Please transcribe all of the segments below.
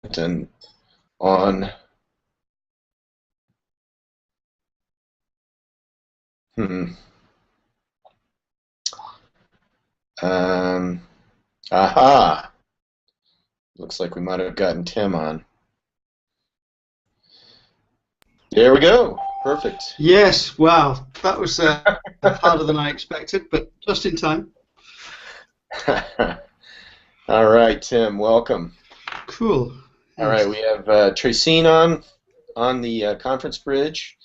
Panton on aha. Looks like we might have gotten Tim on. There we go. Perfect. Yes, wow. That was harder than I expected, but just in time. All right, Tim, welcome. Cool. All right, we have Tracine on the conference bridge.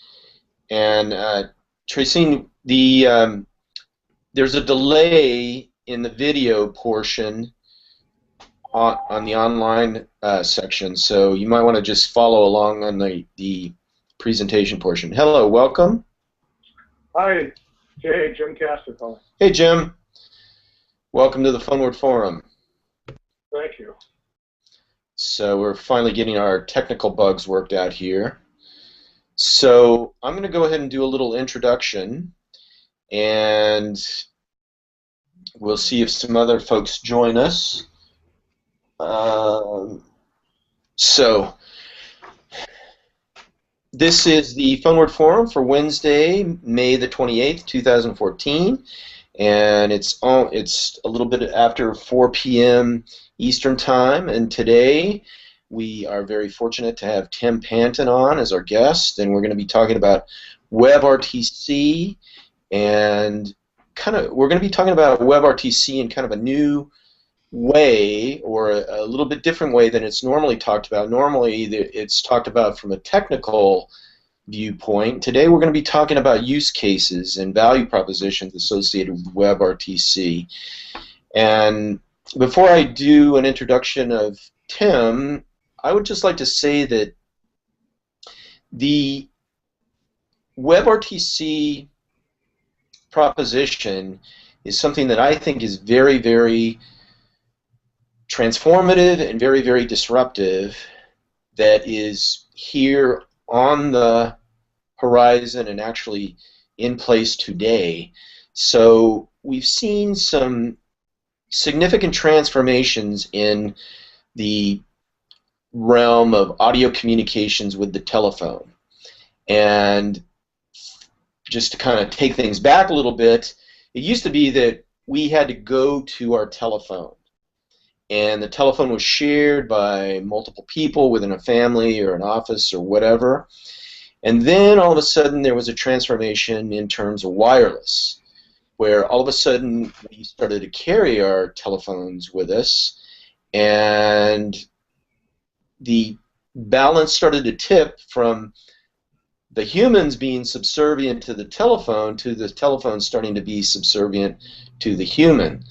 And Tracine, there's a delay in the video portion on the online section, so you might want to just follow along on the presentation portion. Hello, welcome. Hi, Jay, Jim Castor calling. Hey, Jim. Welcome to the PhoneWord Forum. Thank you. So we're finally getting our technical bugs worked out here. So I'm going to go ahead and do a little introduction, and we'll see if some other folks join us. So this is the PhoneWord Forum for Wednesday, May the 28th, 2014, and it's a little bit after 4 p.m. Eastern Time, and today we are very fortunate to have Tim Panton on as our guest, and we're going to be talking about WebRTC, and we're going to be talking about WebRTC in kind of a new way, or a little bit different way than it's normally talked about. Normally it's talked about from a technical viewpoint. Today we're going to be talking about use cases and value propositions associated with WebRTC. And before I do an introduction of Tim, I would just like to say that the WebRTC proposition is something that I think is very, very transformative and very, very disruptive, that is here on the horizon and actually in place today. So we've seen some significant transformations in the realm of audio communications with the telephone. And just to kind of take things back a little bit, it used to be that we had to go to our telephone, and the telephone was shared by multiple people within a family or an office or whatever. And then all of a sudden there was a transformation in terms of wireless, where all of a sudden we started to carry our telephones with us, and the balance started to tip from the humans being subservient to the telephone starting to be subservient to the human.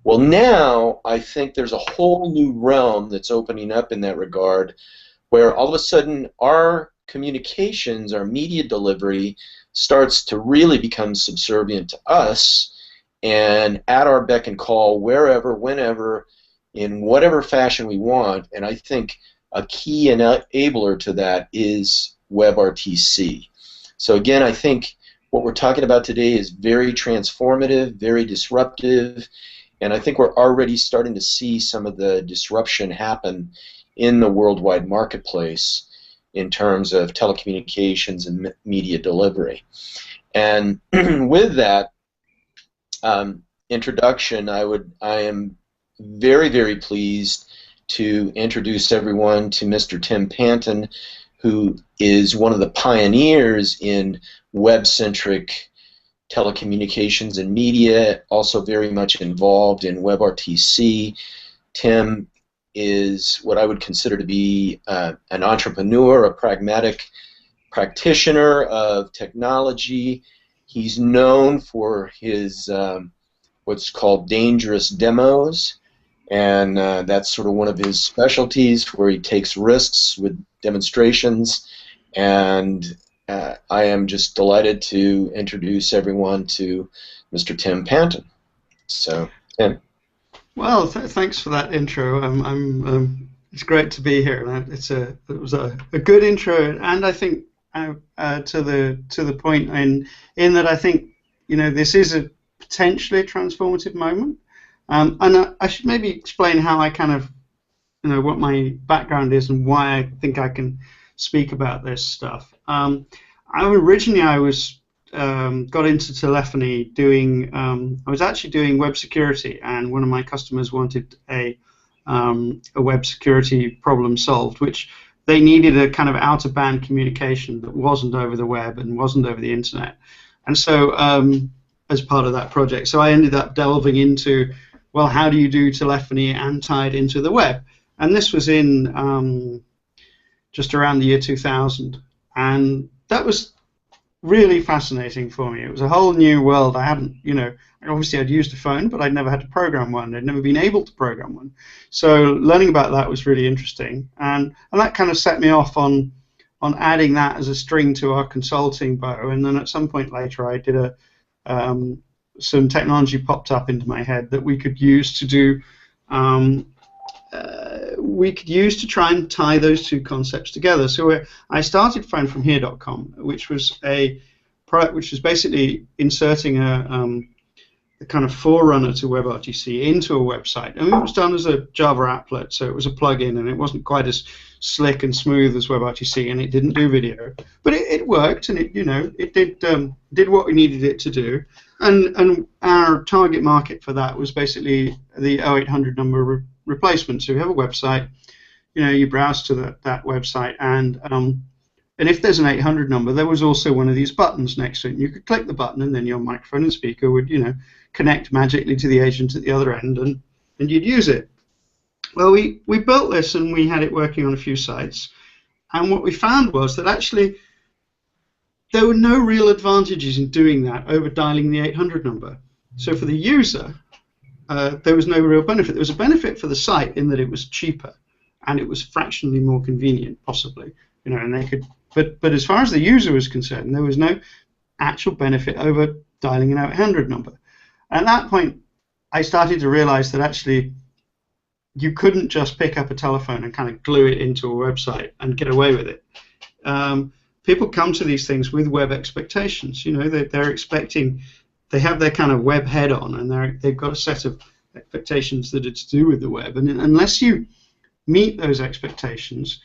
Well, now I think there's a whole new realm that's opening up in that regard, where all of a sudden our communications, our media delivery, starts to really become subservient to us and at our beck and call wherever, whenever, in whatever fashion we want. And I think a key enabler to that is WebRTC. So again, I think what we're talking about today is very transformative, very disruptive, and I think we're already starting to see some of the disruption happen in the worldwide marketplace in terms of telecommunications and media delivery. And with that introduction, I am very, very pleased to introduce everyone to Mr. Tim Panton, who is one of the pioneers in web-centric telecommunications and media, also very much involved in WebRTC. Tim is what I would consider to be an entrepreneur, a pragmatic practitioner of technology. He's known for his what's called dangerous demos, and that's sort of one of his specialties, where he takes risks with demonstrations. And I am just delighted to introduce everyone to Mr. Tim Panton. So, Tim. Well, thanks for that intro. It's great to be here. It was a good intro, and I think to the point in that I think this is a potentially transformative moment. And I should maybe explain how I kind of what my background is and why I think I can speak about this stuff. Originally I was got into telephony doing. I was actually doing web security, and one of my customers wanted a web security problem solved, which they needed a kind of out-of-band communication that wasn't over the web and wasn't over the internet. And so as part of that project, so I ended up delving into, well, how do you do telephony and tie it into the web? And this was in just around the year 2000, and that was really fascinating for me. It was a whole new world. I hadn't, obviously I'd used a phone, but I'd never had to program one. I'd never been able to program one. So learning about that was really interesting, and that kind of set me off on adding that as a string to our consulting bow. And then at some point later, I did some technology popped up into my head that we could use to do. We could use to try and tie those two concepts together. So I started PhoneFromHere.com, which was a product which was basically inserting a kind of forerunner to WebRTC into a website. And it was done as a Java applet, so it was a plugin, and it wasn't quite as slick and smooth as WebRTC, and it didn't do video. But it worked, and it did what we needed it to do. And our target market for that was basically the 0800 number replacement. So you have a website, you browse to that website, and if there's an 800 number, there was also one of these buttons next to it. And you could click the button, and then your microphone and speaker would, connect magically to the agent at the other end, and you'd use it. Well, we built this, and we had it working on a few sites. And what we found was that actually there were no real advantages in doing that over dialing the 800 number. So for the user, there was no real benefit. There was a benefit for the site in that it was cheaper, and it was fractionally more convenient, possibly. And they could. But as far as the user was concerned, there was no actual benefit over dialing an 800 number. At that point, I started to realize that actually you couldn't just pick up a telephone and kind of glue it into a website and get away with it. People come to these things with web expectations. They're expecting, they have their kind of web head on, and they've got a set of expectations that it's to do with the web. And unless you meet those expectations,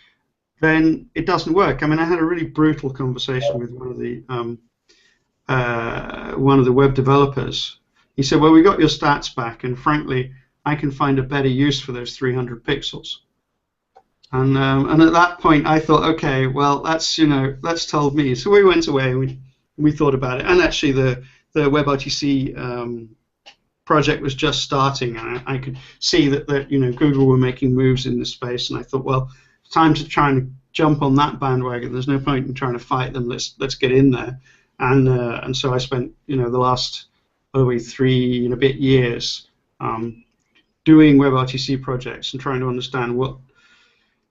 then it doesn't work. I mean, I had a really brutal conversation with one of the web developers. He said, "Well, we got your stats back, and frankly, I can find a better use for those 300 pixels." And at that point, I thought, okay, well, that's told me. So we went away and we thought about it. And actually, the WebRTC project was just starting, and I could see that Google were making moves in this space. And I thought, well, it's time to try and jump on that bandwagon. There's no point in trying to fight them. Let's get in there. And so I spent the last probably 3 and a bit years doing WebRTC projects and trying to understand what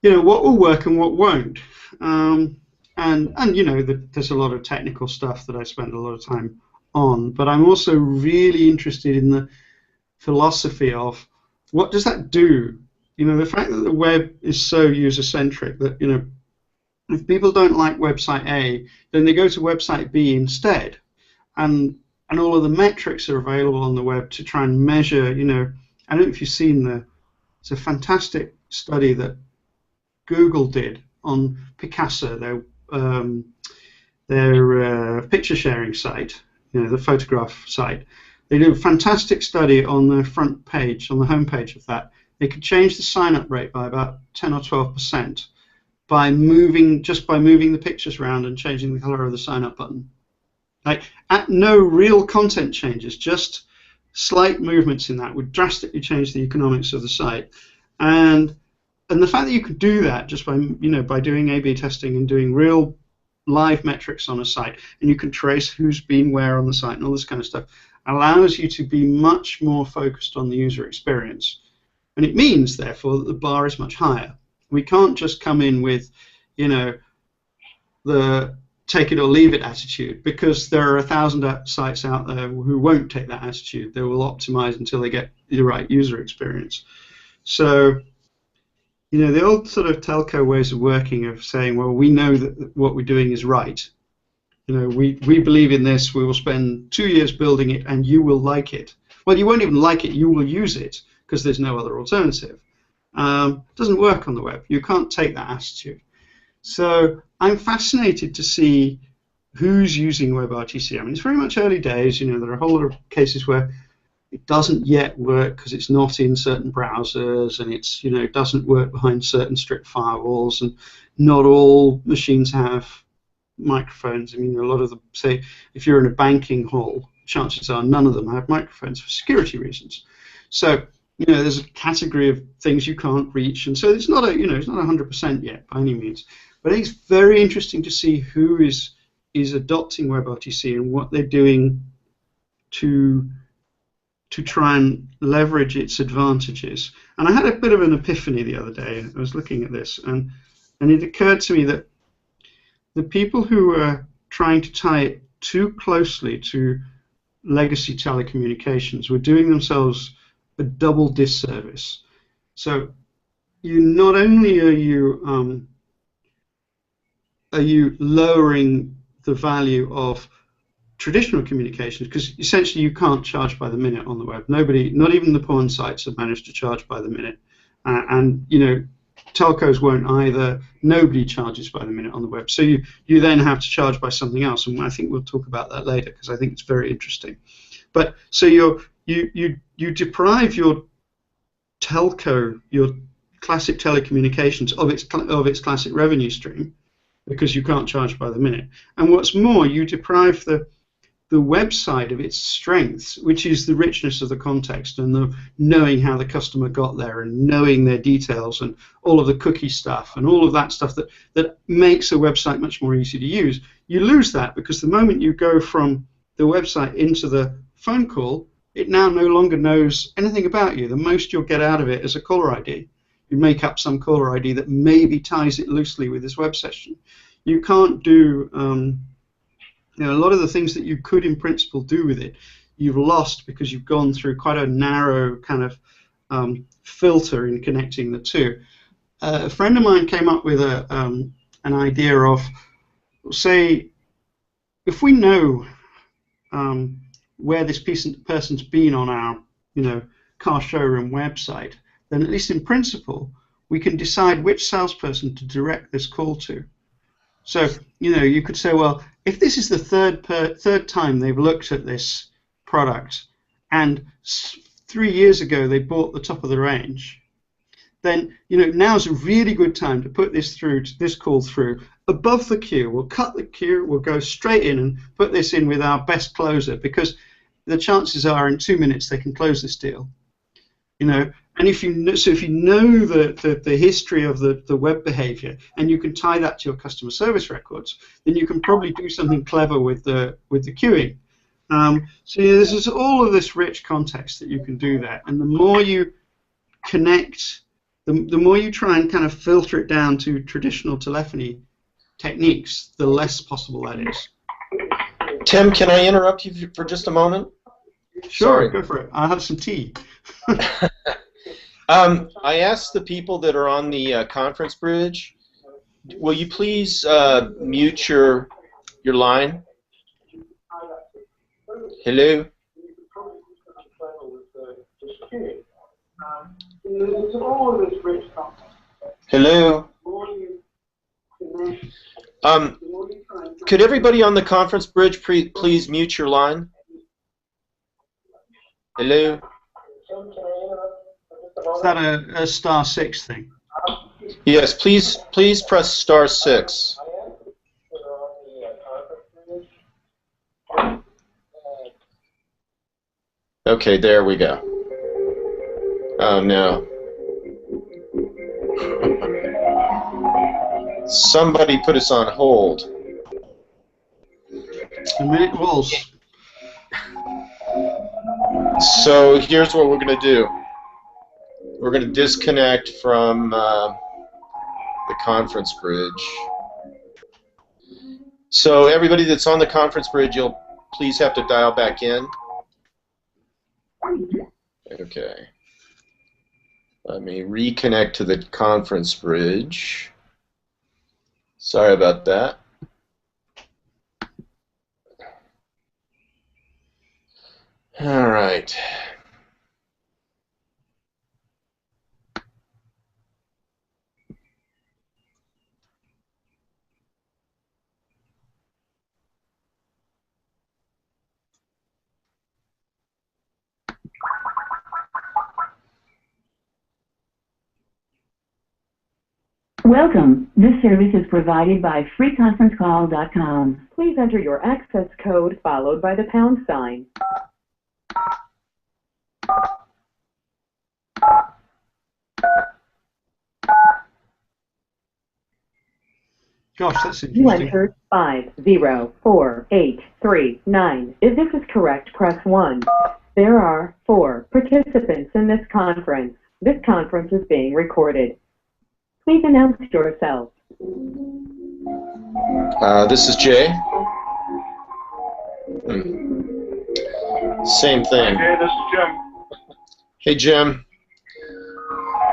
will work and what won't. There's a lot of technical stuff that I spend a lot of time on, but I'm also really interested in the philosophy of what does that do. The fact that the web is so user-centric that if people don't like website A, then they go to website B instead, and all of the metrics are available on the web to try and measure. I don't know if you've seen it's a fantastic study that Google did on Picasa, their picture sharing site, the photograph site. They did a fantastic study on the front page, on the home page of that. They could change the sign-up rate by about 10 or 12% by moving the pictures around and changing the color of the sign-up button. At no real content changes, just slight movements in that would drastically change the economics of the site. And the fact that you could do that just by doing A/B testing and doing real live metrics on a site, and you can trace who's been where on the site and all this kind of stuff, allows you to be much more focused on the user experience. And it means, therefore, that the bar is much higher. We can't just come in with, the take it or leave it attitude, because there are 1,000 sites out there who won't take that attitude. They will optimize until they get the right user experience. So, the old sort of telco ways of working, of saying, well, we know that what we're doing is right. We believe in this. We will spend 2 years building it, and you will like it. Well, you won't even like it. You will use it because there's no other alternative. Doesn't work on the web. You can't take that attitude. So I'm fascinated to see who's using WebRTC. I mean, it's very much early days. You know, there are a whole lot of cases where it doesn't yet work because it's not in certain browsers, and it's, you know, it doesn't work behind certain strict firewalls, and not all machines have microphones. I mean, a lot of them say if you're in a banking hall, chances are none of them have microphones for security reasons. So, you know, there's a category of things you can't reach, and so it's not a, you know, it's not 100% yet by any means. But I think it's very interesting to see who is adopting WebRTC and what they're doing to try and leverage its advantages. And I had a bit of an epiphany the other day. I was looking at this, and it occurred to me that the people who are trying to tie it too closely to legacy telecommunications were doing themselves a double disservice. So you not only are you lowering the value of traditional communications, because essentially you can't charge by the minute on the web. Nobody, not even the porn sites, have managed to charge by the minute, and you know, telcos won't either. Nobody charges by the minute on the web. So you then have to charge by something else, and I think we'll talk about that later because I think it's very interesting. But so you deprive your telco, your classic telecommunications, of its classic revenue stream because you can't charge by the minute. And what's more, you deprive the website of its strengths, which is the richness of the context and the knowing how the customer got there and knowing their details and all of the cookie stuff and all of that stuff that makes a website much more easy to use. You lose that because the moment you go from the website into the phone call, it now no longer knows anything about you. The most you'll get out of it is a caller ID. You make up some caller ID that maybe ties it loosely with this web session. You can't do you know, a lot of the things that you could in principle do with it, you've lost because you've gone through quite a narrow kind of filter in connecting the two. A friend of mine came up with an idea of, say, if we know where this person's been on our, you know, car showroom website, then at least in principle, we can decide which salesperson to direct this call to. So, you know, you could say, well, if this is the third time they've looked at this product, and 3 years ago they bought the top of the range, then, you know, now's a really good time to put this call through above the queue. We'll cut the queue, we'll go straight in and put this in with our best closer, because the chances are in 2 minutes they can close this deal. You know, and if you know the history of the web behavior, and you can tie that to your customer service records, then you can probably do something clever with the queuing. So yeah, there's all of this rich context that you can do there, and the more you connect, the more you try and kind of filter it down to traditional telephony techniques, the less possible that is. Tim, can I interrupt you for just a moment? Sure, Sorry. go for it. I'll have some tea. I asked the people that are on the conference bridge, will you please mute your line? Hello? Hello? Could everybody on the conference bridge please mute your line? Hello? Is that a *6 thing? Yes, please press *6. Okay, there we go. Oh no. Somebody put us on hold. A minute was. So here's what we're going to do. We're going to disconnect from the conference bridge. So everybody that's on the conference bridge, you'll please have to dial back in. Okay. Let me reconnect to the conference bridge. Sorry about that. All right. Welcome. This service is provided by freeconferencecall.com. Please enter your access code followed by the pound sign. Gosh, that's You interesting. entered 504839. If this is correct, press 1. There are 4 participants in this conference. This conference is being recorded. Please announce yourself. This is Jay. Same thing. Hey, this is Jim. Hey, Jim.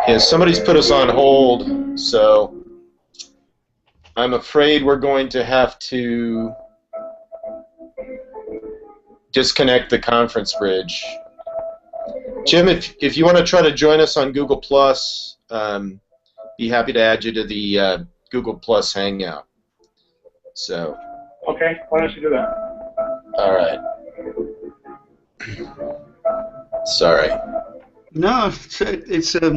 Yeah, somebody's put us on hold, so I'm afraid we're going to have to disconnect the conference bridge. Jim, if you want to try to join us on Google+, be happy to add you to the Google+ Hangout. So. Okay, why don't you do that? All right. Sorry. No, it's a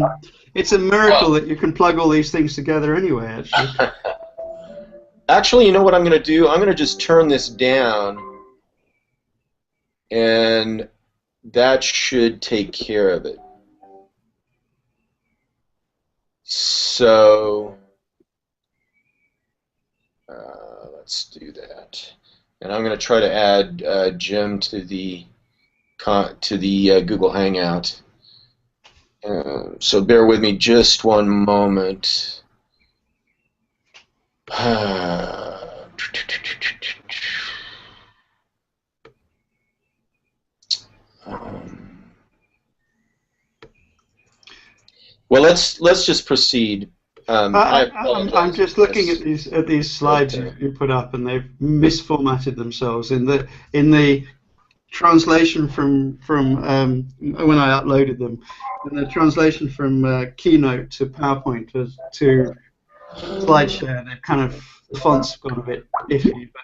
miracle that you can plug all these things together anyway, actually. Actually, you know what I'm going to do? I'm going to just turn this down, and that should take care of it. So, let's do that. And I'm going to try to add Jim to the Google Hangout. So bear with me just one moment. Well, let's just proceed. I'm just looking at these slides you put up, and they've misformatted themselves in the translation from when I uploaded them, and the translation from Keynote to PowerPoint to SlideShare. They've kind of, the font's gone a bit iffy, but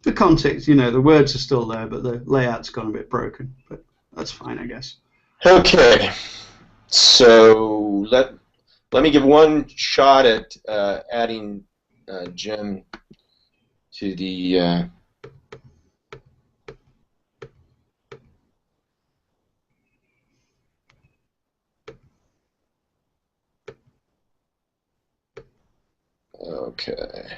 the context, you know, the words are still there, but the layout's gone a bit broken. But that's fine, I guess. Okay, so let me give one shot at adding Jim to the. Okay.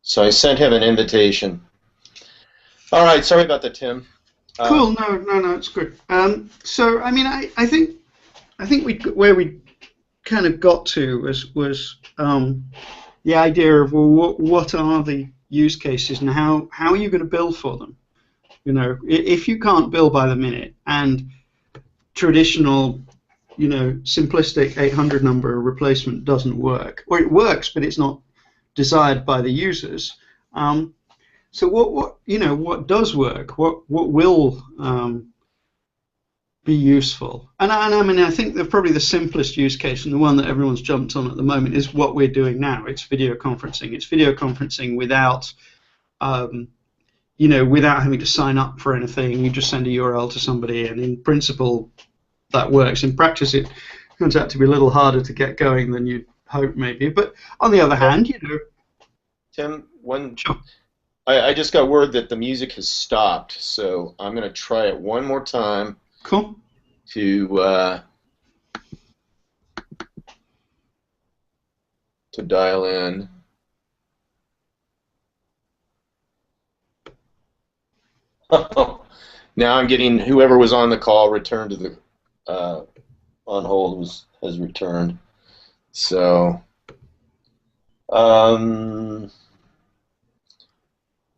So I sent him an invitation. All right, sorry about that, Tim. Cool. No, it's good. So I mean, I think where we kind of got to was the idea of, well, what are the use cases and how are you going to bill for them? You know, if you can't bill by the minute and traditional, you know, simplistic 800 number replacement doesn't work, or it works but it's not desired by the users. So what does work? What will be useful? And I mean, I think that probably the simplest use case and the one that everyone's jumped on at the moment is what we're doing now. It's video conferencing. It's video conferencing without, without having to sign up for anything. You just send a URL to somebody, and in principle, that works. In practice, it turns out to be a little harder to get going than you'd hope, maybe. But on the other hand, you know, Tim, Sure. I just got word that the music has stopped, so I'm going to try it one more time. Cool. To dial in. Now I'm getting whoever was on the call returned to the on hold has returned. So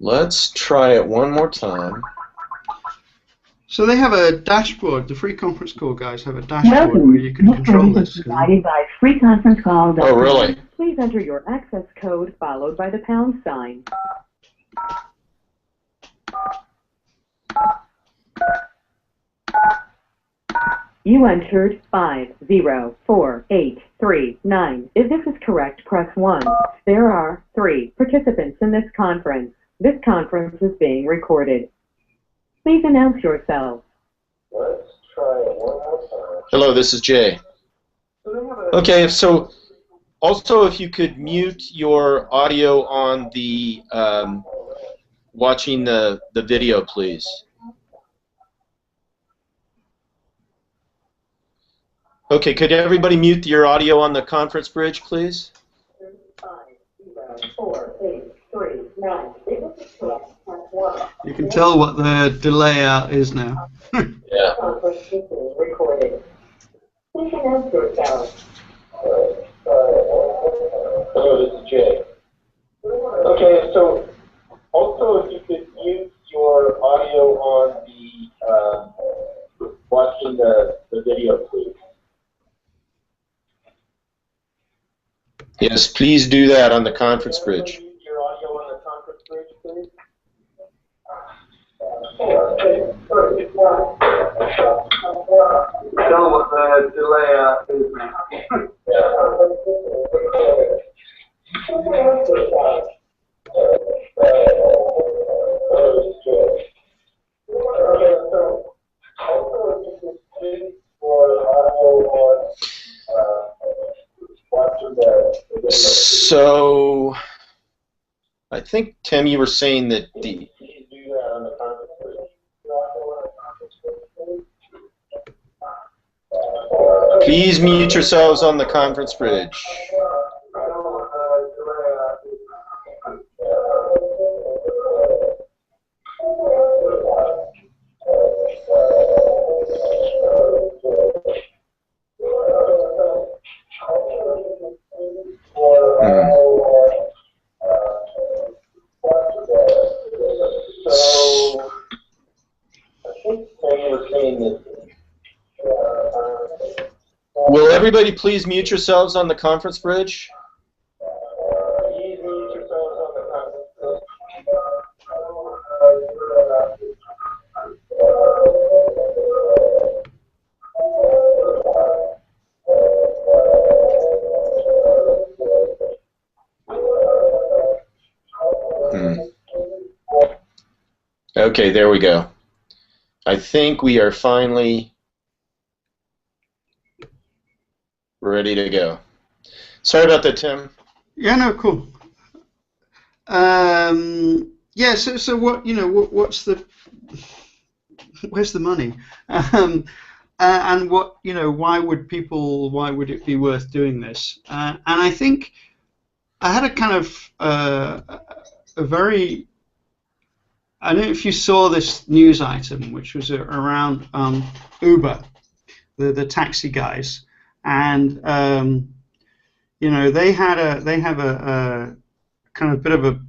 let's try it one more time. So they have a dashboard. The free conference call guys have a dashboard where you can control this. Provided by freeconferencecall.com. Oh, really? Please enter your access code followed by the pound sign. You entered 504839. If this is correct, press 1. There are 3 participants in this conference. This conference is being recorded. Please announce yourself. Let's try Hello, this is Jay. Okay, so also if you could mute your audio on the watching the video, please. Okay, could everybody mute your audio on the conference bridge, please? 5, 0, 4, 8, 3, 9. You can tell what the delay out is now. Yeah. Conference is being recorded. Please announce yourself. Hello, this is Jay. Okay, so also if you could mute your audio on the watching the video, please. Yes, please do that on the conference bridge. Mute your audio on the conference bridge, please. Tell what the delay out is now. So, I think, Tim, you were saying that the... Please mute yourselves on the conference bridge. Will everybody please mute yourselves on the conference bridge? Okay, there we go. I think we are finally ready to go. Sorry about that, Tim. Yeah, no, cool. Yeah, so what, you know, what's the, where's the money? And what, you know, why would it be worth doing this? And I think I had a kind of a very, I don't know if you saw this news item, which was around Uber, the taxi guys, and you know, they have a kind of bit of a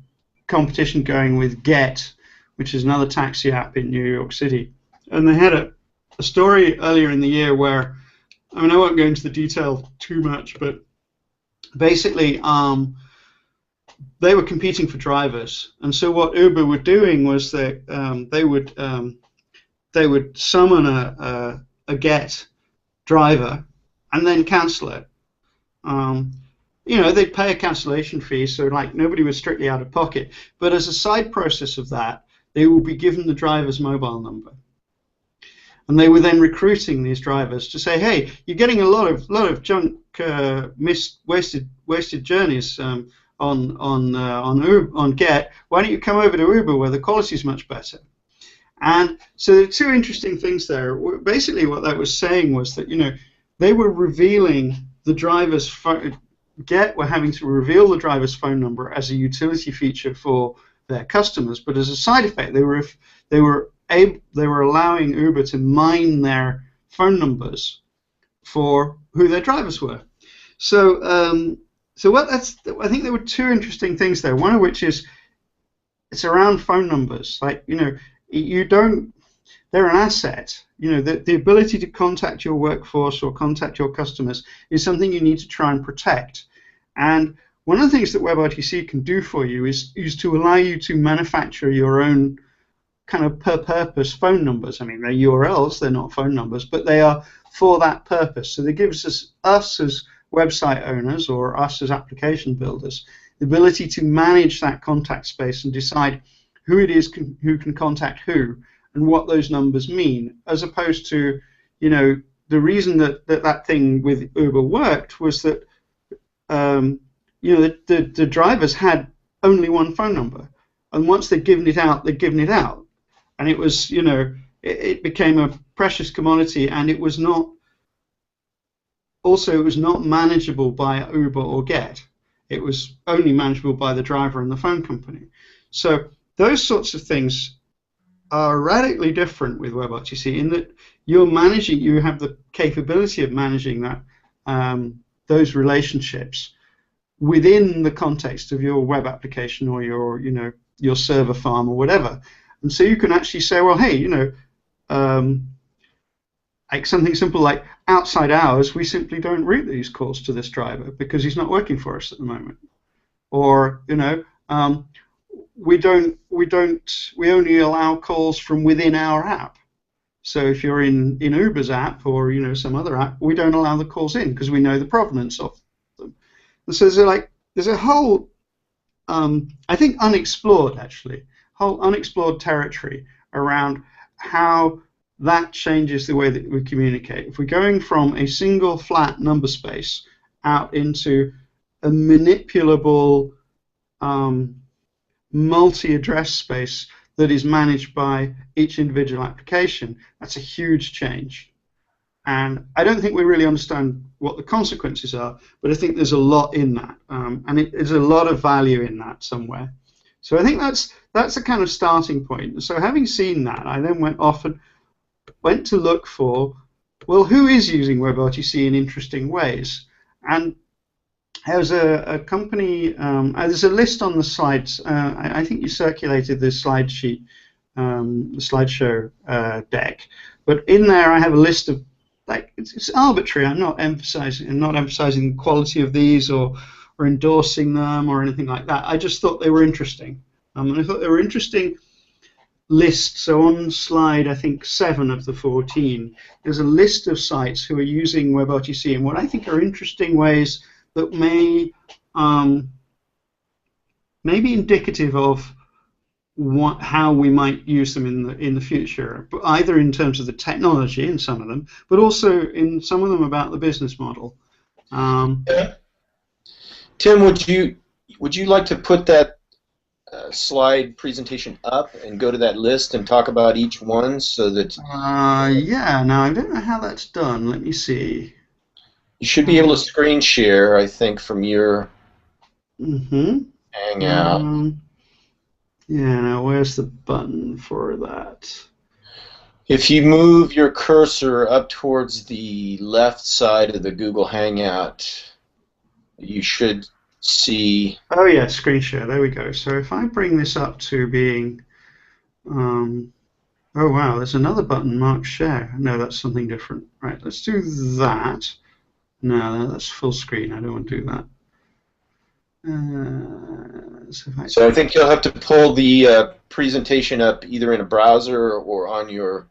competition going with Get, which is another taxi app in New York City, and they had a story earlier in the year where, I mean, I won't go into the detail too much, but basically they were competing for drivers, and so what Uber were doing was that they would summon a Get driver and then cancel it. You know, they'd pay a cancellation fee, so like nobody was strictly out of pocket. But as a side process of that, they would be given the driver's mobile number, and they were then recruiting these drivers to say, "Hey, you're getting a lot of junk, wasted journeys on Get. Why don't you come over to Uber where the quality is much better?" And so there are two interesting things there. Basically, what that was saying was that, you know, they were revealing the driver's phone. Get were having to reveal the driver's phone number as a utility feature for their customers, but as a side effect, they were allowing Uber to mine their phone numbers for who their drivers were. So, I think there were two interesting things there. One of which is it's around phone numbers. Like, you know, they're an asset. You know, the ability to contact your workforce or contact your customers is something you need to try and protect. And one of the things that WebRTC can do for you is to allow you to manufacture your own kind of per-purpose phone numbers. I mean, they're URLs, they're not phone numbers, but they are for that purpose. So that gives us as website owners or us as application builders the ability to manage that contact space and decide who it is who can contact who and what those numbers mean, as opposed to, you know, the reason that thing with Uber worked was that the drivers had only one phone number, and once they'd given it out, and it was it became a precious commodity, and it was not manageable by Uber or Get. It was only manageable by the driver and the phone company. So those sorts of things are radically different with WebRTC in that you have the capability of managing that those relationships within the context of your web application or your server farm or whatever. And so you can actually say, well, hey, like something simple like outside hours, we simply don't route these calls to this driver because he's not working for us at the moment. Or we only allow calls from within our app. So if you're in Uber's app or some other app, we don't allow the calls in because we know the provenance of them. And so there's a whole I think unexplored territory around how that changes the way that we communicate. If we're going from a single flat number space out into a manipulable multi-address space that is managed by each individual application, that's a huge change. And I don't think we really understand what the consequences are, but I think there's a lot in that, and there's a lot of value in that somewhere. So I think that's a kind of starting point. So having seen that, I then went off and went to look for, well, who is using WebRTC in interesting ways? And there's a company, there's a list on the slides. I think you circulated the slide sheet, the slideshow deck. But in there I have a list of, like, it's arbitrary. I'm not emphasizing the quality of these or endorsing them or anything like that. I just thought they were interesting. And I thought they were interesting lists. So on slide, I think 7 of the 14, there's a list of sites who are using WebRTC in what I think are interesting ways that may be indicative of how we might use them in the future, either in terms of the technology in some of them, but also in some of them about the business model. Tim, would you like to put that slide presentation up and go to that list and talk about each one so that? Yeah. Now I don't know how that's done. Let me see. You should be able to screen share, I think, from your Hangout. Yeah, now where's the button for that? If you move your cursor up towards the left side of the Google Hangout, you should see... Oh yeah, screen share, there we go. So if I bring this up to being... oh wow, there's another button marked share. No, that's something different. Right, let's do that. No, that's full screen. I don't want to do that. So I think you'll have to pull the presentation up either in a browser or on your...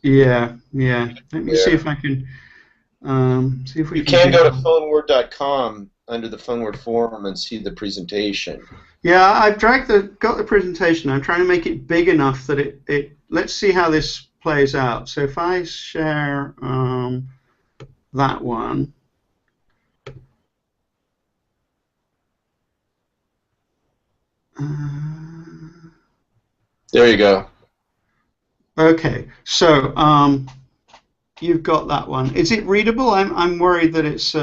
Yeah. Let me see if I can... see if we you can go to PHONEWORD.com under the PHONEWORD Forum and see the presentation. Yeah, I've got the presentation. I'm trying to make it big enough that it let's see how this plays out. So if I share that one... there you go. Okay, so you've got that one. Is it readable? I'm worried that it's.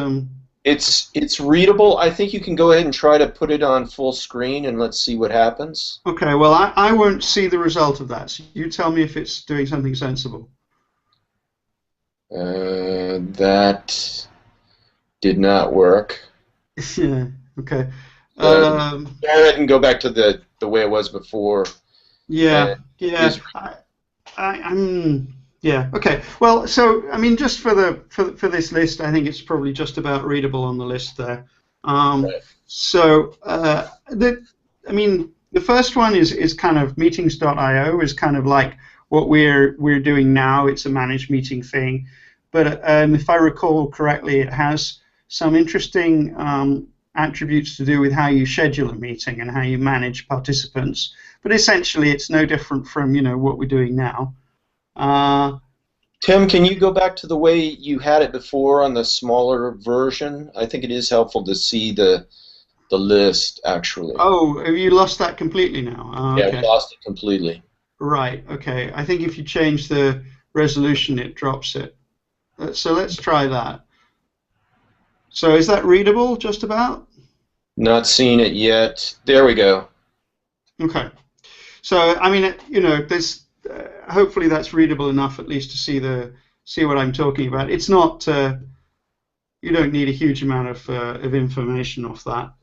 It's readable. I think you can go ahead and try to put it on full screen and let's see what happens. Okay, well I won't see the result of that. So you tell me if it's doing something sensible. That did not work. Yeah. Okay. Go ahead and go back to the way it was before. Yeah. Yeah. Okay. Well, so I mean, just for this list, I think it's probably just about readable on the list there. Right. So the first one is kind of meetings.io is kind of like what we're doing now. It's a managed meeting thing, but if I recall correctly, it has some interesting attributes to do with how you schedule a meeting and how you manage participants. But essentially, it's no different from what we're doing now. Tim, can you go back to the way you had it before on the smaller version? I think it is helpful to see the list, actually. Oh, have you lost that completely now? Oh, Yeah, okay. we lost it completely. Right, okay. I think if you change the resolution, it drops it. So let's try that. So is that readable, just about? Not seeing it yet. There we go. Okay. So, I mean, you know, there's hopefully that's readable enough at least to see what I'm talking about. It's not you don't need a huge amount of information off that.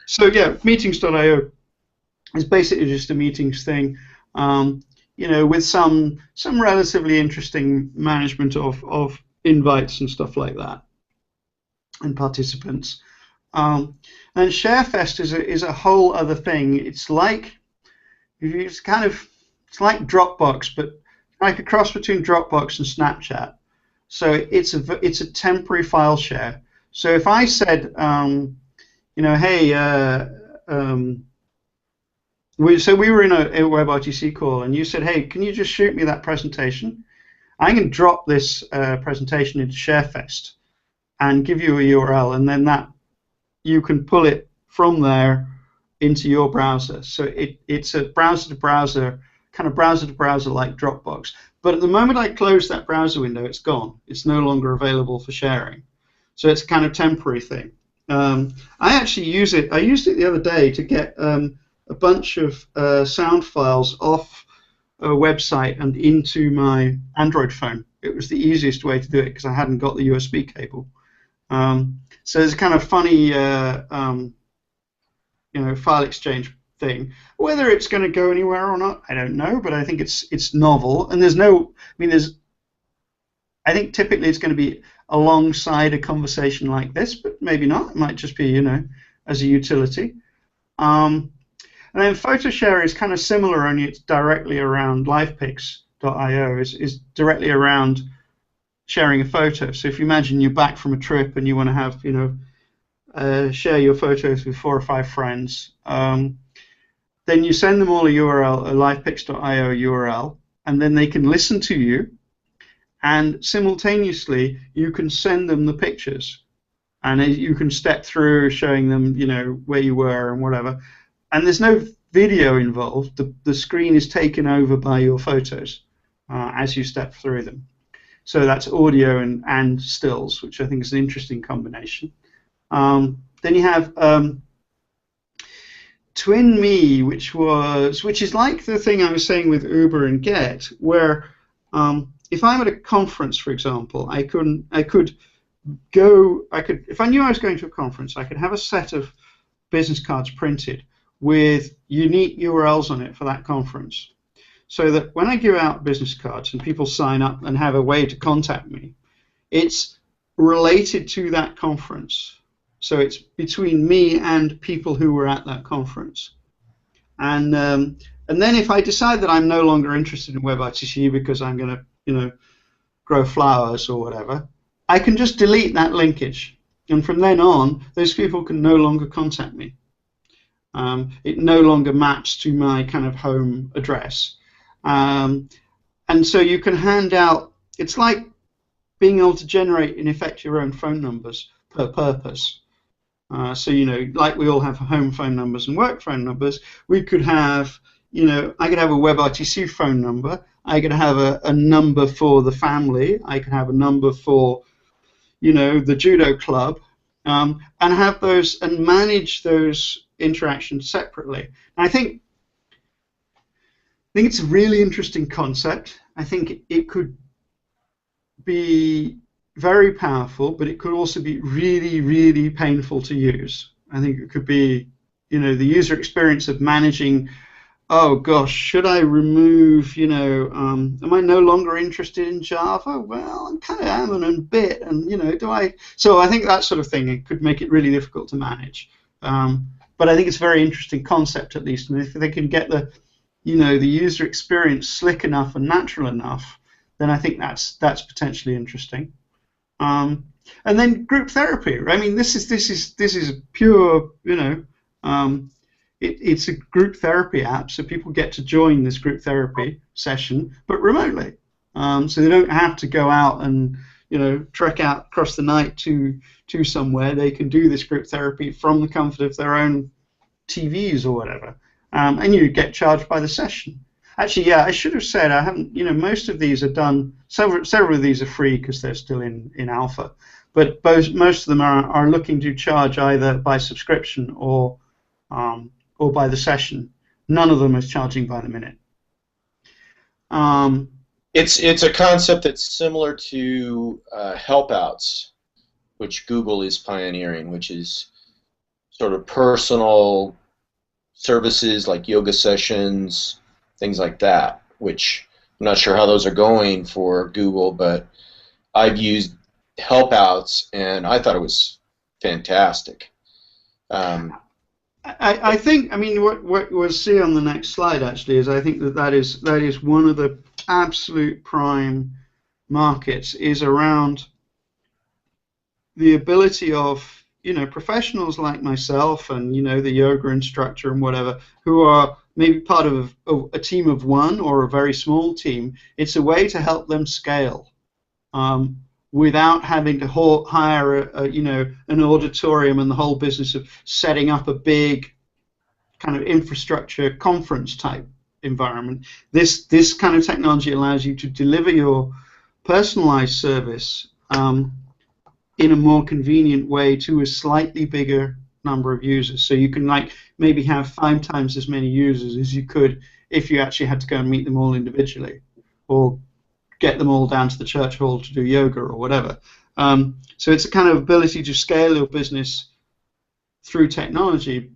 So yeah, meetings.io is basically just a meetings thing, you know, with some relatively interesting management of invites and stuff like that, and participants. And ShareFest is a whole other thing. It's like like Dropbox, but like a cross between Dropbox and Snapchat. So it's a temporary file share. So if I said, you know, hey, we were in a WebRTC call, and you said, hey, can you just shoot me that presentation? I can drop this presentation into ShareFest and give you a URL, and then you can pull it from there into your browser. So it's a browser-to-browser, kind of browser-to-browser like Dropbox. But at the moment I close that browser window, it's gone. It's no longer available for sharing. So it's a kind of temporary thing. I actually use it. I used it the other day to get a bunch of sound files off a website and into my Android phone. It was the easiest way to do it because I hadn't got the USB cable. So it's a kind of funny you know, file exchange thing. Whether it's going to go anywhere or not, I don't know, but I think it's novel. And I think typically it's going to be alongside a conversation like this, but maybe not. It might just be, you know, as a utility. And then PhotoShare is kind of similar, only it's directly around livepics.io, is directly around sharing a photo. So if you imagine you're back from a trip and you want to have, you know, share your photos with 4 or 5 friends, then you send them all a URL, a livepics.io URL, and then they can listen to you, and simultaneously you can send them the pictures, and you can step through showing them, you know, where you were and whatever. And there's no video involved. The screen is taken over by your photos as you step through them. So that's audio and stills, which I think is an interesting combination. Then you have TwinMe, which is like the thing I was saying with Uber and Get, where if I'm at a conference, for example, if I knew I was going to a conference, I could have a set of business cards printed with unique URLs on it for that conference, so that when I give out business cards and people sign up and have a way to contact me, it's related to that conference. So it's between me and people who were at that conference. And then if I decide that I'm no longer interested in WebRTC because I'm going to, you know, grow flowers or whatever, I can just delete that linkage. And from then on, those people can no longer contact me. It no longer maps to my kind of home address. And so you can hand out, it's like being able to generate, in effect, your own phone numbers per purpose. So, you know, like we all have home phone numbers and work phone numbers, we could have, you know, I could have a WebRTC phone number, I could have a number for the family, I could have a number for, you know, the judo club, and have those and manage those interactions separately. And I think it's a really interesting concept. I think it could be very powerful, but it could also be really, really painful to use. I think it could be, you know, the user experience of managing, oh gosh, should I remove, you know, am I no longer interested in Java? Well, I kind of am in a bit, and, you know, do I? So I think that sort of thing, it could make it really difficult to manage. But I think it's a very interesting concept, at least, and if they can get the, you know, the user experience slick enough and natural enough, then I think that's potentially interesting. And then group therapy. I mean, this is pure, you know, it's a group therapy app, so people get to join this group therapy session, but remotely. so they don't have to go out and trek out across the night to somewhere. They can do this group therapy from the comfort of their own TVs or whatever, and you get charged by the session. Actually, yeah, I should have said I haven't. Most of these are done. Several of these are free because they're still in alpha, but most of them are looking to charge either by subscription or by the session. None of them is charging by the minute. It's a concept that's similar to helpouts, which Google is pioneering, which is sort of personal services like yoga sessions, things like that, which I'm not sure how those are going for Google, but I've used helpouts and I thought it was fantastic. I think, what we'll see on the next slide actually is I think that is one of the absolute prime markets is around the ability of professionals like myself and the yoga instructor and whatever who are maybe part of a team of one or a very small team. It's a way to help them scale without having to hire an auditorium and the whole business of setting up a big kind of infrastructure conference type environment. This kind of technology allows you to deliver your personalized service in a more convenient way to a slightly bigger number of users. So you can maybe have 5 times as many users as you could if you actually had to go and meet them all individually or get them all down to the church hall to do yoga or whatever. So it's a kind of ability to scale your business through technology,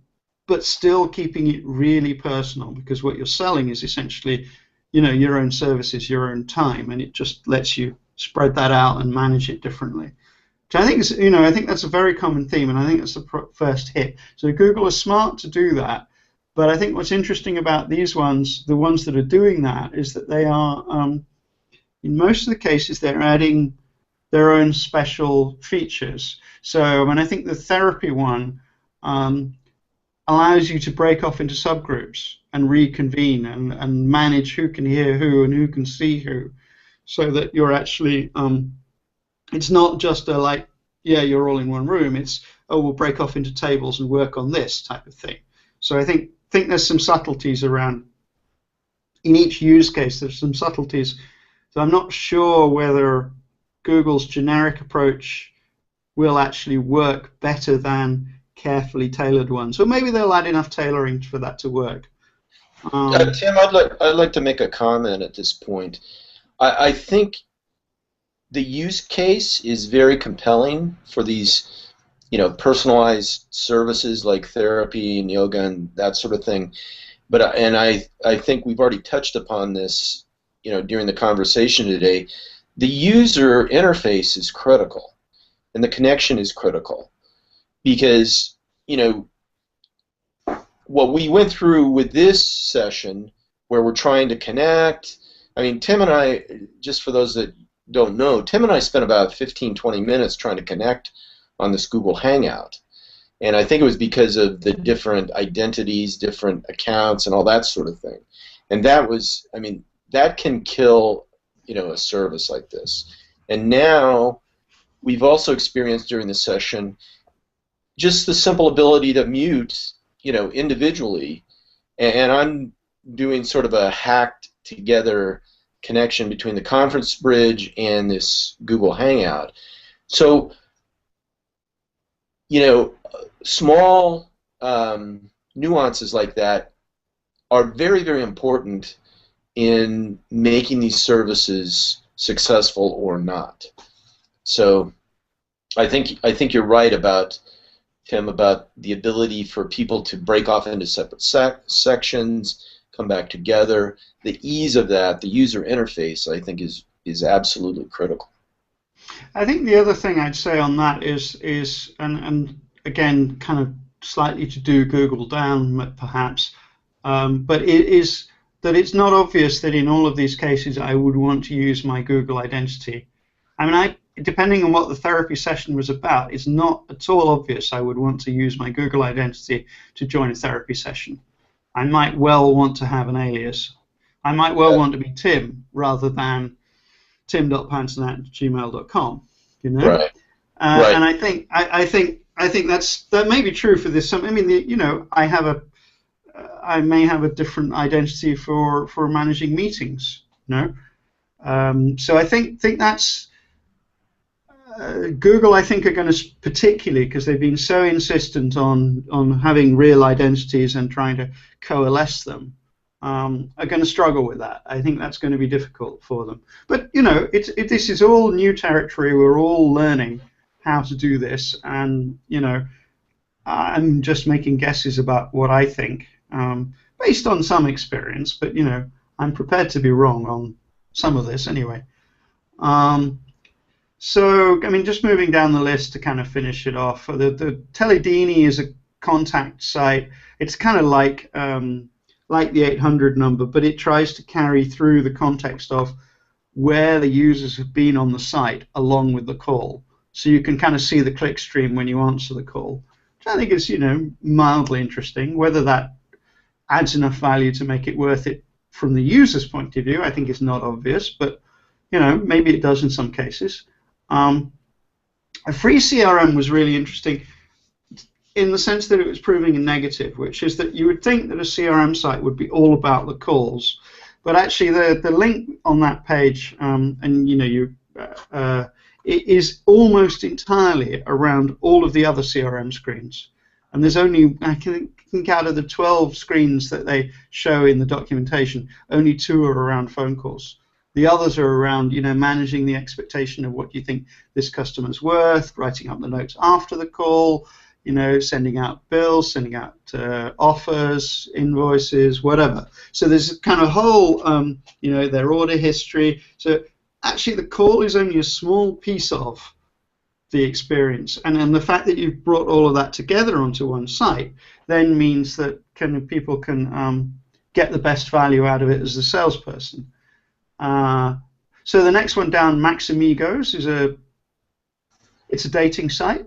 but still keeping it really personal, because what you're selling is essentially, your own services, your own time, and it just lets you spread that out and manage it differently. So I think I think that's a very common theme, and I think that's the first hit. So Google is smart to do that, but I think what's interesting about these ones, the ones that are doing that, is that they are, in most of the cases, they're adding their own special features. So, I think the therapy one allows you to break off into subgroups and reconvene and manage who can hear who and who can see who, so that you're actually, it's not just you're all in one room. It's, we'll break off into tables and work on this type of thing. So I think there's some subtleties around, in each use case, there's some subtleties. So I'm not sure whether Google's generic approach will actually work better than carefully tailored ones, or maybe they'll add enough tailoring for that to work. Tim, I'd like to make a comment at this point. I think the use case is very compelling for these, personalized services like therapy and yoga and that sort of thing. But I think we've already touched upon this, during the conversation today. The user interface is critical, and the connection is critical, because what we went through with this session, where we're trying to connect. Tim and I, just for those that don't know, Tim and I spent about 15-20 minutes trying to connect on this Google Hangout, and I think it was because of the different identities, different accounts, and all that sort of thing. And that was, that can kill, a service like this. And now we've also experienced during the session just the simple ability to mute, individually, and I'm doing sort of a hacked together connection between the conference bridge and this Google Hangout. So, small nuances like that are very, very important in making these services successful or not. So, I think you're right about, Tim, about the ability for people to break off into separate sections, come back together. The ease of that, the user interface, I think is absolutely critical. I think the other thing I'd say on that is and again, kind of slightly to do Google down, perhaps, but it is that it's not obvious that in all of these cases I would want to use my Google identity. Depending on what the therapy session was about, it's not at all obvious I would want to use my Google identity to join a therapy session. I might well want to have an alias. I might well want to be Tim rather than tim.panton@gmail.com. You know, Right. Right. and I think that may be true for this. I mean, you know, I may have a different identity for managing meetings. You know, so I think that's. Google, I think, are going to, particularly because they've been so insistent on having real identities and trying to coalesce them, are going to struggle with that. I think that's going to be difficult for them. But you know, this is all new territory. We're all learning how to do this, and you know, I'm just making guesses about what I think, based on some experience. But you know, I'm prepared to be wrong on some of this anyway. So, I mean, just moving down the list to kind of finish it off, the Teledini is a contact site. It's kind of like the 800 number, but it tries to carry through the context of where the users have been on the site along with the call. So you can kind of see the click stream when you answer the call, which I think is, you know, mildly interesting. Whether that adds enough value to make it worth it from the user's point of view, I think is not obvious, but, you know, maybe it does in some cases. A free CRM was really interesting in the sense that it was proving a negative, which is that you would think that a CRM site would be all about the calls, but actually the link on that page, and you know, it is almost entirely around all of the other CRM screens, and there's only, I think out of the 12 screens that they show in the documentation, only 2 are around phone calls. The others are around, you know, managing the expectation of what you think this customer's worth, writing up the notes after the call, you know, sending out bills, sending out offers, invoices, whatever. So there's a kind of whole, you know, their order history. So actually the call is only a small piece of the experience. And the fact that you've brought all of that together onto one site then means that people can get the best value out of it as a salesperson. So the next one down, Maxamigos, it's a dating site,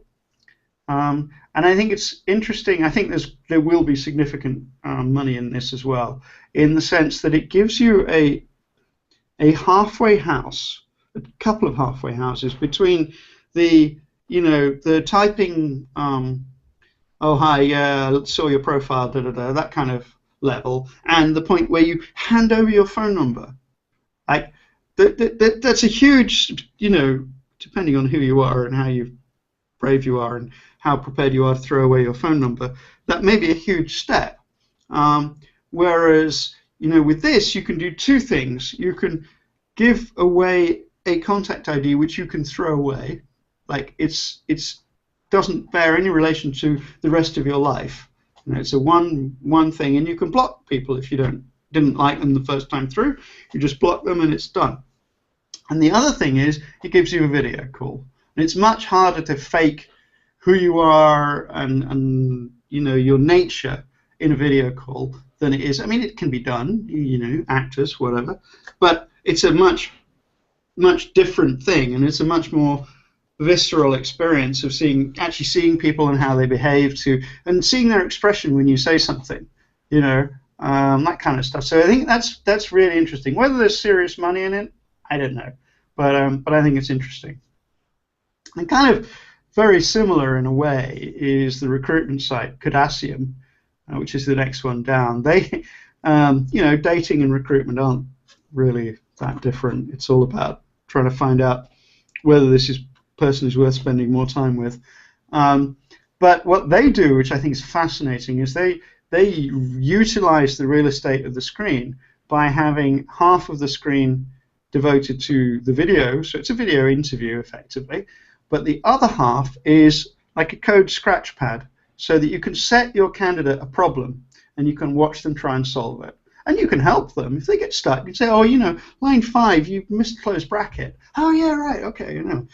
and I think it's interesting. I think there will be significant money in this as well, in the sense that it gives you a halfway house, a couple of halfway houses between the, you know, the typing, oh hi, yeah, saw your profile, da da da, that kind of level, and the point where you hand over your phone number. Like that's a huge, you know, depending on who you are and how brave you are and how prepared you are to throw away your phone number, that may be a huge step. Whereas, you know, with this, you can do 2 things. You can give away a contact ID which you can throw away, like it's doesn't bear any relation to the rest of your life. You know, it's a one thing, and you can block people if you didn't like them the first time through. You just block them and it's done. And the other thing is it gives you a video call. And it's much harder to fake who you are and you know, your nature in a video call than it is. I mean, it can be done, you know, actors, whatever, but it's a much different thing, and it's a much more visceral experience of actually seeing people and how they behave and seeing their expression when you say something, you know. That kind of stuff. So I think that's really interesting. Whether there's serious money in it, I don't know, but I think it's interesting. And kind of very similar in a way is the recruitment site Codasium, which is the next one down. They, you know, dating and recruitment aren't really that different. It's all about trying to find out whether this person is worth spending more time with. But what they do, which I think is fascinating, is they utilize the real estate of the screen by having half of the screen devoted to the video, so it's a video interview effectively, but the other half is like a code scratch pad, so that you can set your candidate a problem and you can watch them try and solve it. And you can help them. If they get stuck, you can say, oh, you know, line 5, you've missed closed bracket. Oh, yeah, right, okay, you know.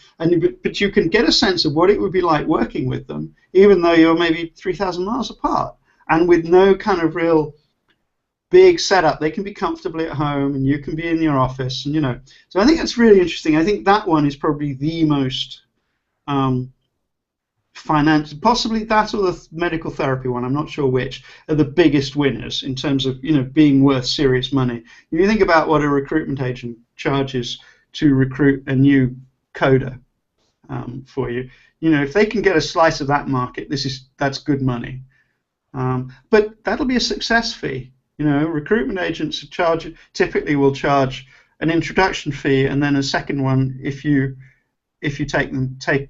But you can get a sense of what it would be like working with them, even though you're maybe 3,000 miles apart. And with no kind of real big setup, they can be comfortably at home, and you can be in your office, and you know. So I think that's really interesting. I think that one is probably the most possibly that or the medical therapy one. I'm not sure which are the biggest winners in terms of, you know, being worth serious money. If you think about what a recruitment agent charges to recruit a new coder for you. You know, if they can get a slice of that market, that's good money. But that'll be a success fee. You know, recruitment agents typically will charge an introduction fee and then a second one if you take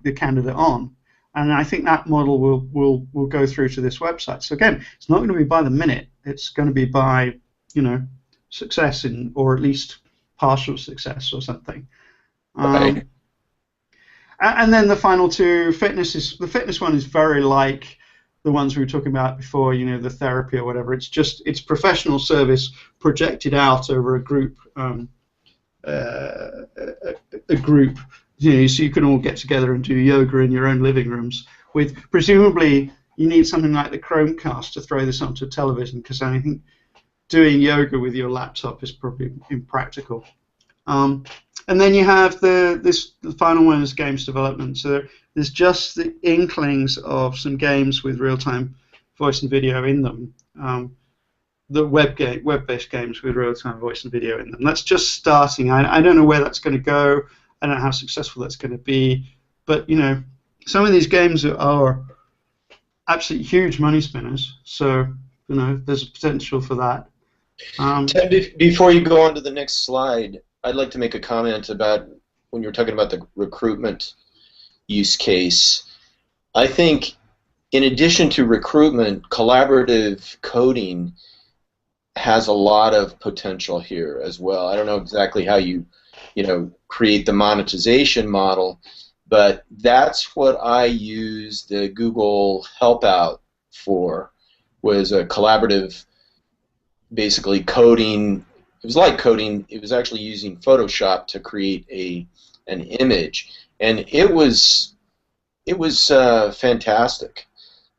the candidate on. And I think that model will go through to this website. So again, it's not going to be by the minute. It's going to be by, you know, success or at least partial success or something. Right. And then the final two, the fitness one is very like the ones we were talking about before, you know, the therapy or whatever. It's professional service projected out over a group, you know, so you can all get together and do yoga in your own living rooms. With presumably you need something like the Chromecast to throw this onto television, because I think doing yoga with your laptop is probably impractical. And then you have the final one is games development. So there's just the inklings of some games with real-time voice and video in them. The web-based games with real-time voice and video in them. That's just starting. I don't know where that's going to go. I don't know how successful that's going to be. But you know, some of these games are absolutely huge money spinners. So you know, there's a potential for that. Ted, before you go on to the next slide, I'd like to make a comment about when you're talking about the recruitment use case. I think in addition to recruitment, collaborative coding has a lot of potential here as well. I don't know exactly how you create the monetization model, but that's what I used the Google Help Out for, was a collaborative, basically coding. It was like coding. It was actually using Photoshop to create an image, and it was fantastic.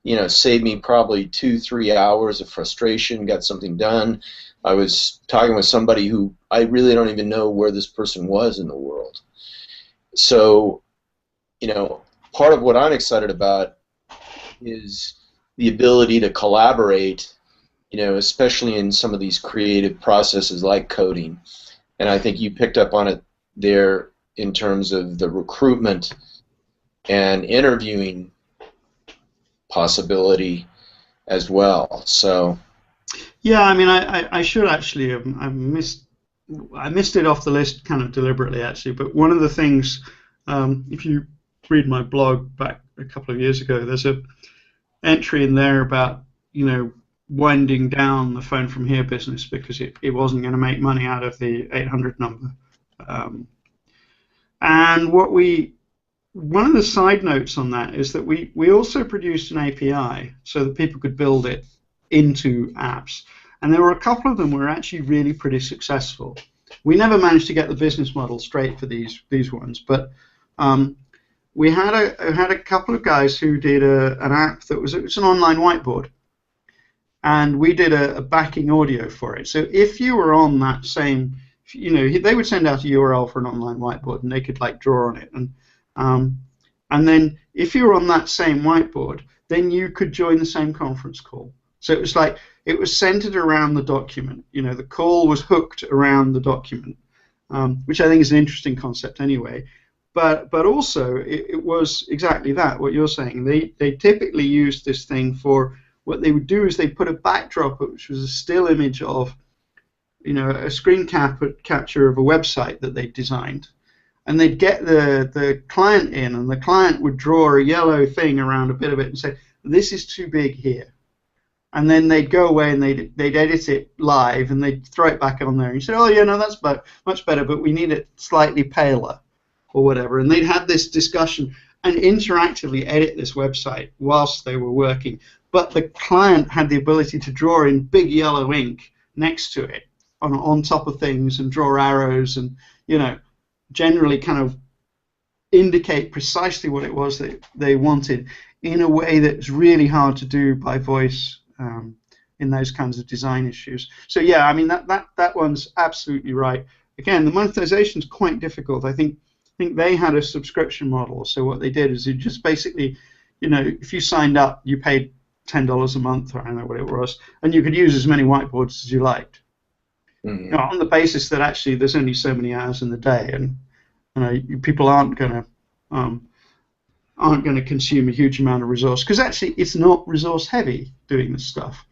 You know, saved me probably 2-3 hours of frustration. Got something done. I was talking with somebody who I really don't even know where this person was in the world. So, you know, part of what I'm excited about is the ability to collaborate, you know, especially in some of these creative processes like coding. And I think you picked up on it there in terms of the recruitment and interviewing possibility as well. So yeah, I mean, I should actually I missed it off the list kind of deliberately actually. But one of the things, if you read my blog back a couple of years ago, there's a entry in there about, you know, winding down the phone from here business because it wasn't going to make money out of the 800 number. And one of the side notes on that is that we also produced an API so that people could build it into apps. And there were a couple of them were actually really pretty successful. We never managed to get the business model straight for these ones, but we had a couple of guys who did an app that was an online whiteboard. And we did a backing audio for it. So if you were on that same, you know, they would send out a URL for an online whiteboard, and they could like draw on it. And then if you were on that same whiteboard, then you could join the same conference call. So it was like it was centered around the document. You know, the call was hooked around the document, which I think is an interesting concept anyway. But also it was exactly that, what you're saying. They typically used this thing for. What they would do is they put a backdrop, which was a still image of, you know, a screen capture of a website that they designed, and they'd get the client in, and the client would draw a yellow thing around a bit of it and say, "This is too big here," and then they'd go away and they'd edit it live and they'd throw it back on there. And you said, "Oh yeah, no, that's much better, but we need it slightly paler," or whatever, and they'd have this discussion and interactively edit this website whilst they were working. But the client had the ability to draw in big yellow ink next to it, on top of things, and draw arrows, and you know, generally kind of indicate precisely what it was that they wanted in a way that's really hard to do by voice in those kinds of design issues. So yeah, I mean that one's absolutely right. Again, the monetization is quite difficult. I think they had a subscription model. So what they did is you just basically, you know, if you signed up, you paid $10 a month, or I don't know what it was, and you could use as many whiteboards as you liked. Mm-hmm. You know, on the basis that actually there's only so many hours in the day, and people aren't going to consume a huge amount of resource, because actually it's not resource heavy doing this stuff.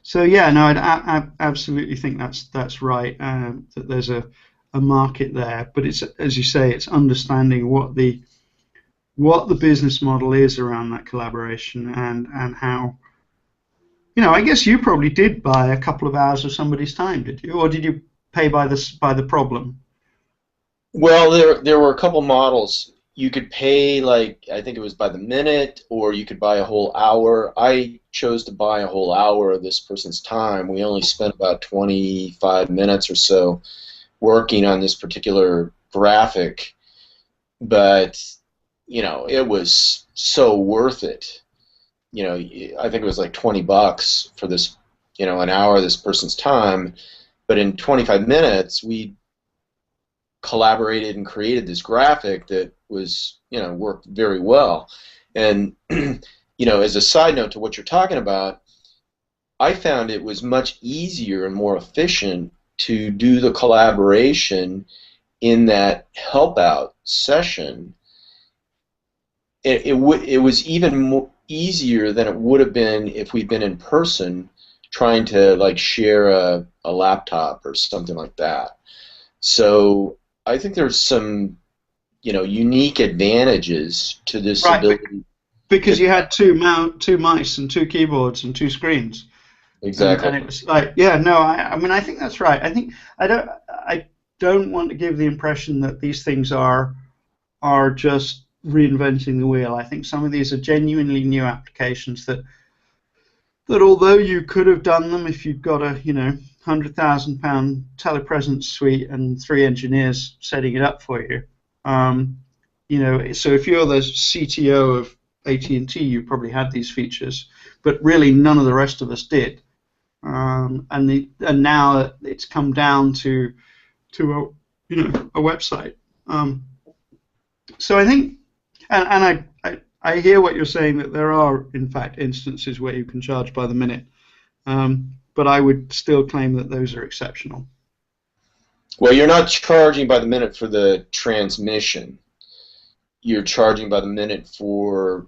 So yeah, no, I absolutely think that's right, that there's a market there, but it's, as you say, it's understanding what the business model is around that collaboration, and how, I guess you probably did buy a couple of hours of somebody's time, did you, or did you pay by the problem? Well, there were a couple models. You could pay, like, I think it was by the minute, or you could buy a whole hour. I chose to buy a whole hour of this person's time. We only spent about 25 minutes or so working on this particular graphic, but it was so worth it. I think it was like $20 for this, an hour of this person's time, but in 25 minutes we collaborated and created this graphic that was, worked very well. And as a side note to what you're talking about, I found it was much easier and more efficient to do the collaboration in that help out session. It was even more easier than it would have been if we'd been in person trying to, like, share a laptop or something like that. So I think there's some, unique advantages to this ability. Because you had two mice and two keyboards and two screens. Exactly. And it was like, yeah, no, I mean, I think that's right. I don't want to give the impression that these things are just reinventing the wheel. I think some of these are genuinely new applications that although you could have done them if you'd got a £100,000 telepresence suite and 3 engineers setting it up for you, so if you're the CTO of AT&T, you probably had these features, but really none of the rest of us did. And now it's come down to a website. So I think, and I hear what you're saying, that there are in fact instances where you can charge by the minute, but I would still claim that those are exceptional. Well, you're not charging by the minute for the transmission. You're charging by the minute for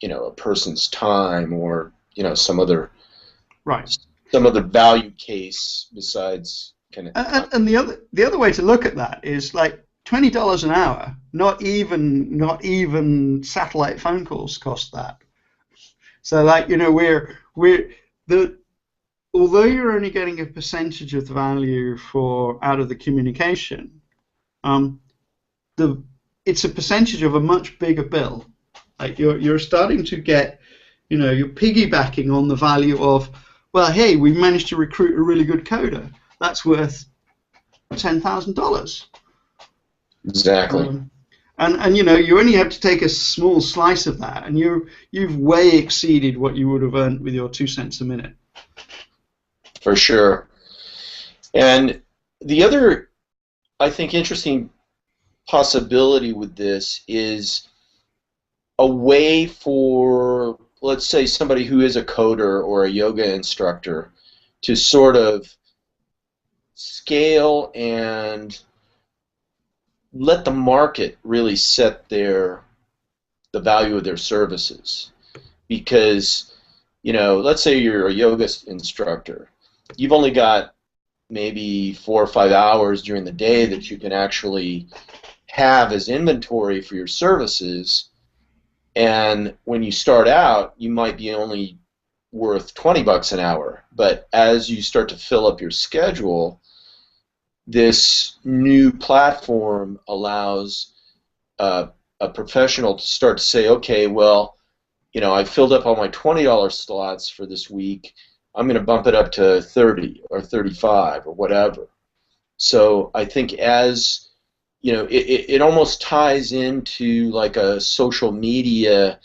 a person's time, or some other value case besides kind of. And the other way to look at that is, like, $20 an hour. Not even satellite phone calls cost that. So, like, although you're only getting a percentage of the value out of the communication, it's a percentage of a much bigger bill. Like, you're starting to get, you're piggybacking on the value of, well, hey, we've managed to recruit a really good coder. That's worth $10,000. Exactly. And you only have to take a small slice of that, and you've way exceeded what you would have earned with your 2 cents a minute. For sure. And the other, I think, interesting possibility with this is a way for, let's say, somebody who is a coder or a yoga instructor to sort of scale and let the market really set the value of their services. Because, let's say you're a yoga instructor. You've only got maybe 4 or 5 hours during the day that you can actually have as inventory for your services, and when you start out, you might be only worth $20 an hour. But as you start to fill up your schedule, this new platform allows a professional to start to say, okay, well, I filled up all my $20 slots for this week. I'm going to bump it up to 30 or 35 or whatever. So I think as, it almost ties into like a social media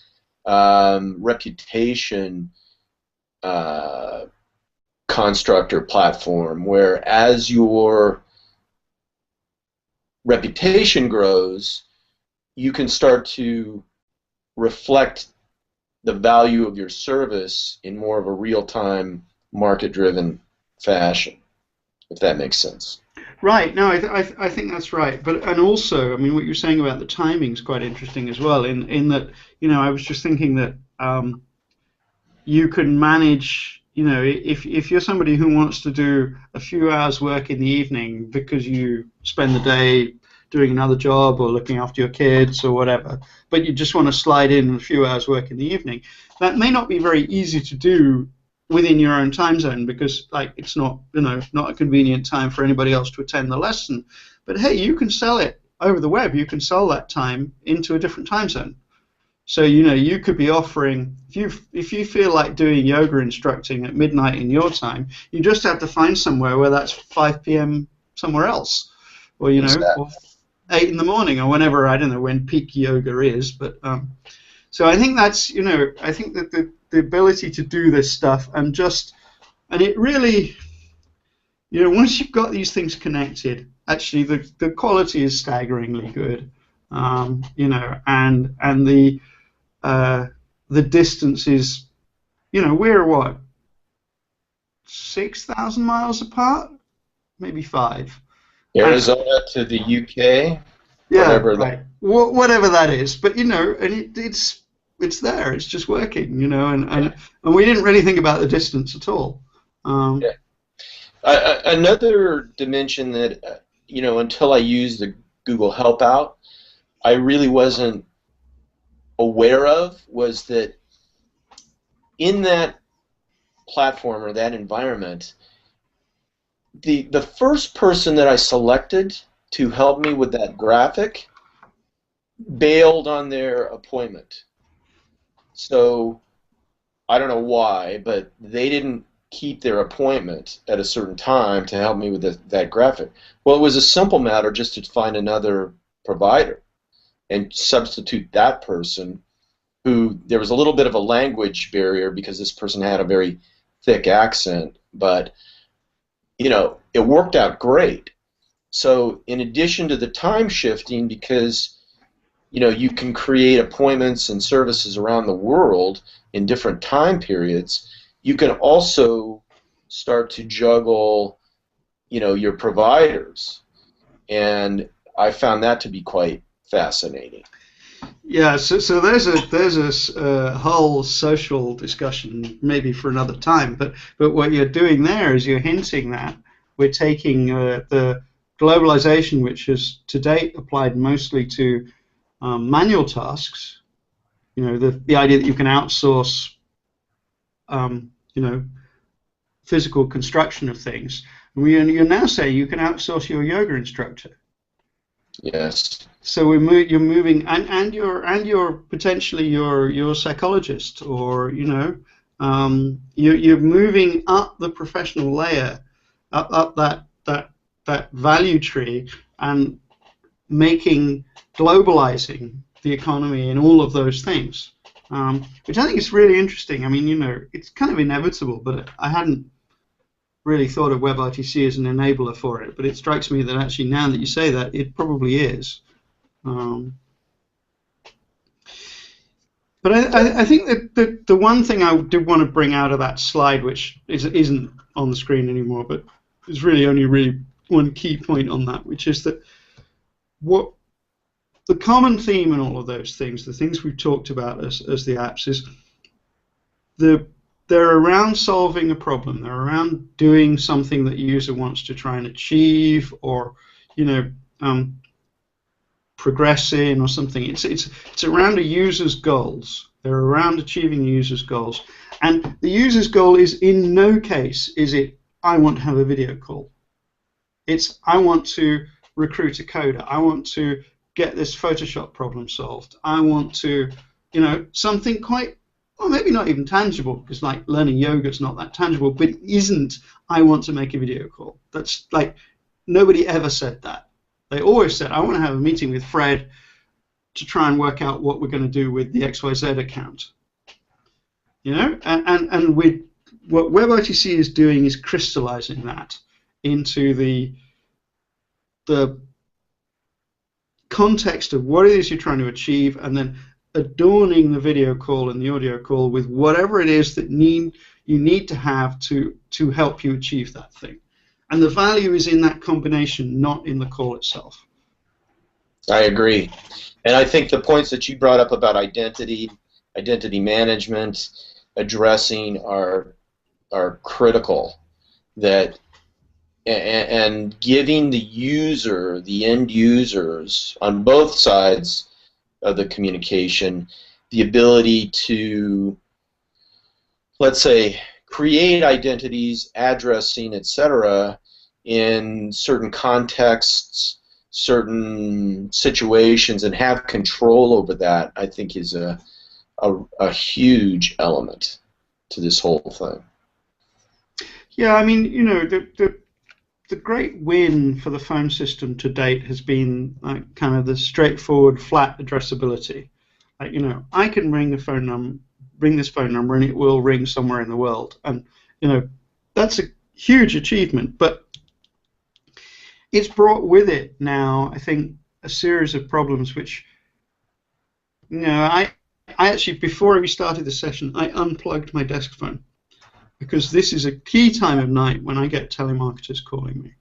reputation construct or platform, where as your reputation grows, you can start to reflect the value of your service in more of a real-time, market-driven fashion, if that makes sense. Right. No, I think that's right. But and also, I mean, what you're saying about the timing is quite interesting as well. In that, I was just thinking that you can manage. If you're somebody who wants to do a few hours work in the evening because you spend the day doing another job or looking after your kids or whatever, but you just want to slide in a few hours work in the evening, that may not be very easy to do within your own time zone because it's not not a convenient time for anybody else to attend the lesson. But hey, you can sell it over the web. You can sell that time into a different time zone. So you could be offering, if you feel like doing yoga instructing at midnight in your time, you just have to find somewhere where that's 5 p.m. somewhere else, or or 8 in the morning, or whenever, I don't know when peak yoga is. But so I think that's I think that the ability to do this stuff and it really once you've got these things connected, actually the quality is staggeringly good, and the distance is, we're what, 6,000 miles apart, maybe 5. Arizona to the UK, Yeah, whatever right. Whatever that is, but and it's there. It's just working, and we didn't really think about the distance at all. Yeah. Another dimension that until I used the Google Help Out, I really wasn't aware of was that in that platform or that environment, the first person that I selected to help me with that graphic bailed on their appointment. So I don't know why, but they didn't keep their appointment at a certain time to help me with that graphic. Well, it was a simple matter just to find another provider and substitute that person, who there was a little bit of a language barrier because this person had a very thick accent, but it worked out great. So in addition to the time shifting, because you can create appointments and services around the world in different time periods, you can also start to juggle your providers, and I found that to be quite fascinating. Yeah, so there's a whole social discussion maybe for another time, but what you're doing there is you're hinting that we're taking the globalization, which has to date applied mostly to manual tasks, the idea that you can outsource physical construction of things. And you're now saying you can outsource your yoga instructor. Yes. So you're moving, and you're potentially your psychologist, or you're moving up the professional layer, up that value tree, and globalizing the economy and all of those things, which I think is really interesting. I mean, it's kind of inevitable, but I hadn't really thought of WebRTC as an enabler for it. But it strikes me that actually, now that you say that, it probably is. But I think that the one thing I did want to bring out of that slide, which isn't on the screen anymore, but there's really one key point on that, which is that what the common theme in all of those things, the things we've talked about as the apps, is they're around solving a problem. They're around doing something that the user wants to try and achieve, or progress in, or something. It's around a user's goals. They're around achieving the user's goals, and the user's goal is in no case is it I want to have a video call. It's I want to recruit a coder. I want to get this Photoshop problem solved. I want to, something quite, or maybe not even tangible, because like learning yoga is not that tangible, but it isn't I want to make a video call. That's like, nobody ever said that. They always said, I want to have a meeting with Fred to try and work out what we're going to do with the XYZ account. And with what WebRTC is doing is crystallizing that into the context of what it is you're trying to achieve, and then adorning the video call and the audio call with whatever it is that you need to have to help you achieve that thing. And the value is in that combination, not in the call itself. I agree. And I think the points that you brought up about identity management, addressing are critical. That and giving the user, the end users on both sides of the communication, the ability to, let's say, create identities, addressing, etc., in certain contexts, certain situations, and have control over that, I think is a huge element to this whole thing. Yeah, I mean, you know, the great win for the phone system to date has been like kind of the straightforward, flat addressability. Like, you know, I can ring this phone number, and it will ring somewhere in the world, and you know, that's a huge achievement. But it's brought with it now, I think, a series of problems which, you know, I actually, before we started the session, I unplugged my desk phone, because this is a key time of night when I get telemarketers calling me,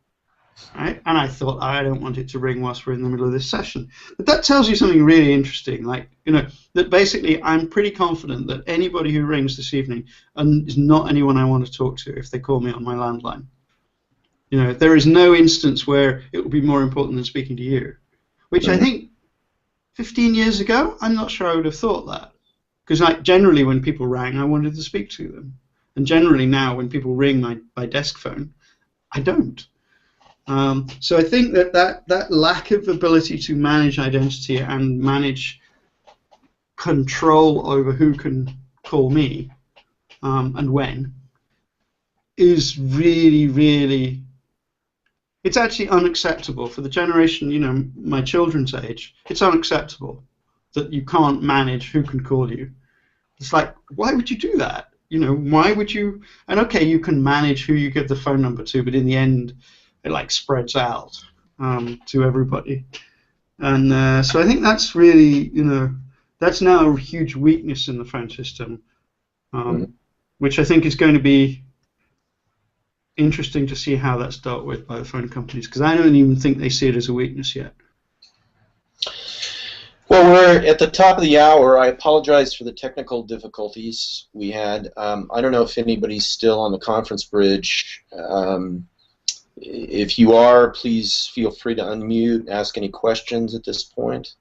right? And I thought, I don't want it to ring whilst we're in the middle of this session. But that tells you something really interesting, like, you know, that basically I'm pretty confident that anybody who rings this evening is not anyone I want to talk to if they call me on my landline. You know, there is no instance where it would be more important than speaking to you, which I think 15 years ago, I'm not sure I would have thought that. Because like, generally when people rang, I wanted to speak to them. And generally now when people ring my desk phone, I don't. So I think that lack of ability to manage identity and manage control over who can call me and when is really, really, it's actually unacceptable for the generation, you know, my children's age. It's unacceptable that you can't manage who can call you. It's like, why would you do that? You know, why would you? And okay, you can manage who you give the phone number to, but in the end, it like spreads out to everybody. And so I think that's really, you know, that's now a huge weakness in the phone system, which I think is going to be interesting to see how that's dealt with by the phone companies, because I don't even think they see it as a weakness yet. Well, we're at the top of the hour. I apologize for the technical difficulties we had. I don't know if anybody's still on the conference bridge. If you are, please feel free to unmute and ask any questions at this point.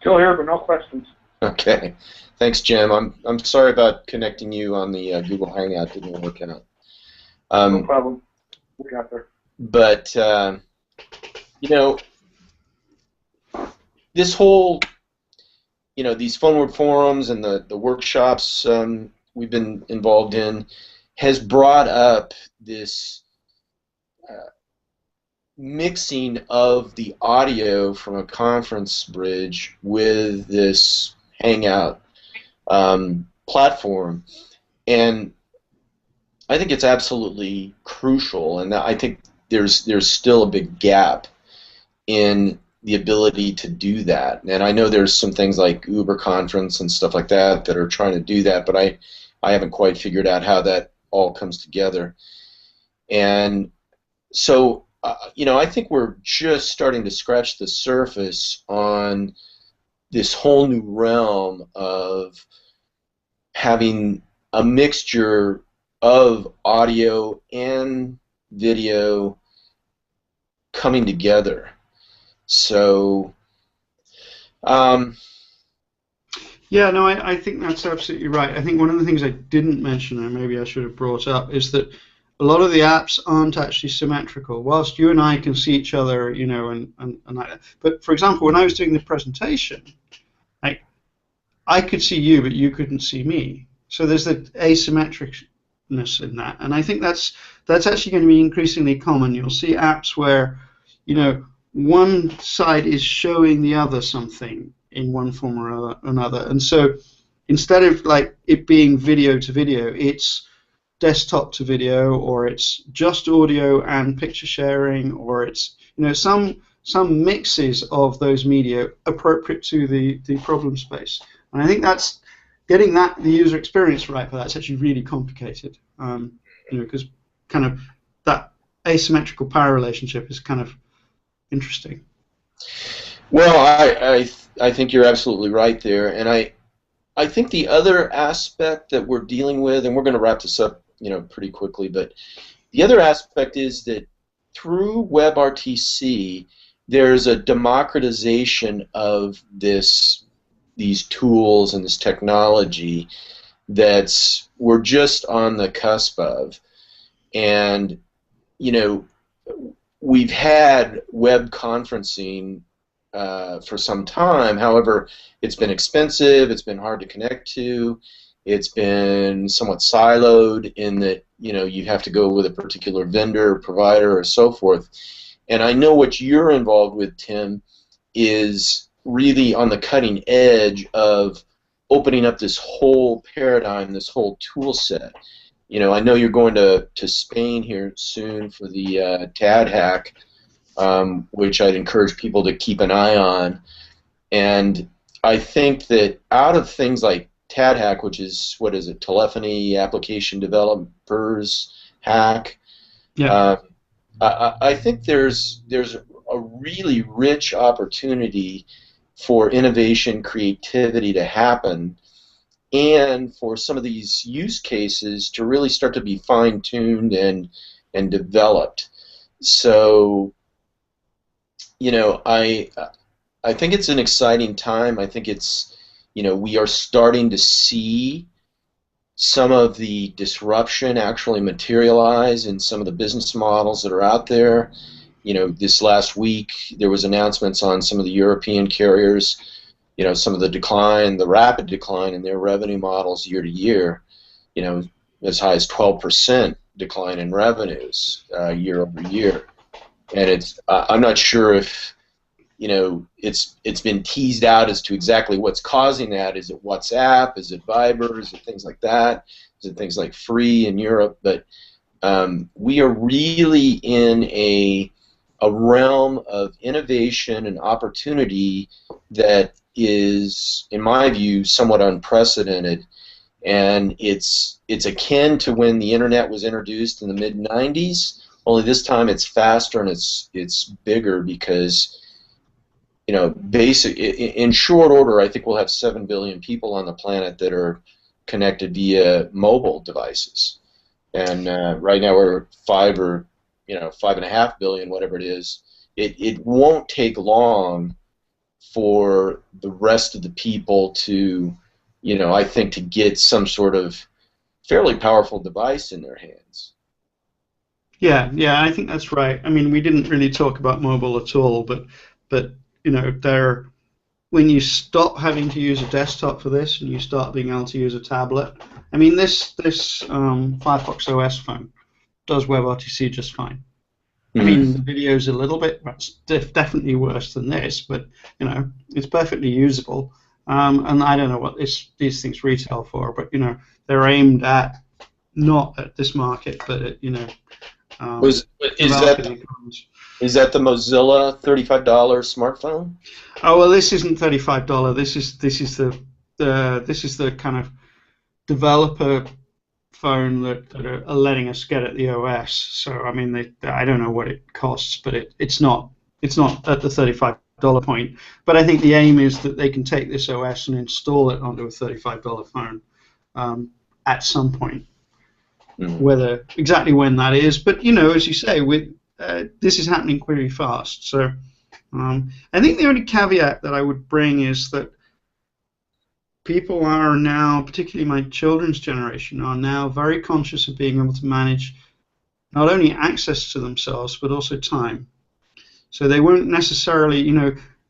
Still here, but no questions. Okay. Thanks, Jim. I'm sorry about connecting you on the Google Hangout. Didn't work out. No problem. We got there. But, you know, this whole, you know, these PhoneWord forums and the workshops we've been involved in has brought up this mixing of the audio from a conference bridge with this Hangout platform. And I think it's absolutely crucial, and I think there's still a big gap in the ability to do that. And I know there's some things like Uber Conference and stuff like that that are trying to do that, but I haven't quite figured out how that all comes together. And so, you know, I think we're just starting to scratch the surface on this whole new realm of having a mixture of audio and video coming together. So, yeah, no, I think that's absolutely right. I think one of the things I didn't mention, and maybe I should have brought up, is that a lot of the apps aren't actually symmetrical. Whilst you and I can see each other, you know, and like that. But for example, when I was doing the presentation, I could see you, but you couldn't see me. So there's the asymmetricness in that, and I think that's actually going to be increasingly common. You'll see apps where, you know, one side is showing the other something in one form or another, and so instead of like it being video to video, it's desktop to video, or it's just audio and picture sharing, or it's, you know, some mixes of those media appropriate to the problem space. And I think that's getting the user experience right for that's actually really complicated. Because kind of that asymmetrical power relationship is kind of interesting. Well, I think you're absolutely right there, and I think the other aspect that we're dealing with, and we're going to wrap this up, pretty quickly, but the other aspect is that through WebRTC, there's a democratization of these tools and this technology that's we're just on the cusp of, and we've had web conferencing for some time. However, it's been expensive, it's been hard to connect to, it's been somewhat siloed in that you have to go with a particular vendor, provider, or so forth. And I know what you're involved with, Tim, is really on the cutting edge of opening up this whole paradigm, this whole tool set. I know you're going to Spain here soon for the TAD hack, which I'd encourage people to keep an eye on. And I think that out of things like TAD hack, which is, what is it, telephony application developers hack, Yeah. I think there's a really rich opportunity for innovation, creativity to happen, and for some of these use cases to really start to be fine-tuned and developed. So, I think it's an exciting time. I think it's, we are starting to see some of the disruption actually materialize in some of the business models that are out there. This last week there was announcements on some of the European carriers, some of the rapid decline in their revenue models year to year, as high as 12% decline in revenues year over year. And I'm not sure if it's been teased out as to exactly what's causing that. Is it WhatsApp? Is it Viber? Is it things like that? Is it things like Free in Europe? But we are really in a realm of innovation and opportunity that is, in my view, somewhat unprecedented. And it's akin to when the internet was introduced in the mid-90s, only this time it's faster and it's bigger because in short order, I think we'll have 7 billion people on the planet that are connected via mobile devices, and right now we're 5.5 billion, whatever it is. It won't take long for the rest of the people to, I think, to get some sort of fairly powerful device in their hands. Yeah, I think that's right. I mean, we didn't really talk about mobile at all, but when you stop having to use a desktop for this and you start being able to use a tablet, I mean, this Firefox OS phone does WebRTC just fine. I mean, the video's a little bit, definitely worse than this, but it's perfectly usable. And I don't know what these things retail for, but they're aimed at not at this market, but at Is that the Mozilla $35 smartphone? Oh well, this isn't $35. This is the kind of developer phone that are letting us get at the OS. So I mean, I don't know what it costs, but it's not at the $35 point. But I think the aim is that they can take this OS and install it onto a $35 phone at some point. Whether exactly when that is, but as you say, this is happening pretty fast. So I think the only caveat that I would bring is that people are now, particularly my children's generation, are now very conscious of being able to manage not only access to themselves but also time. So they won't necessarily,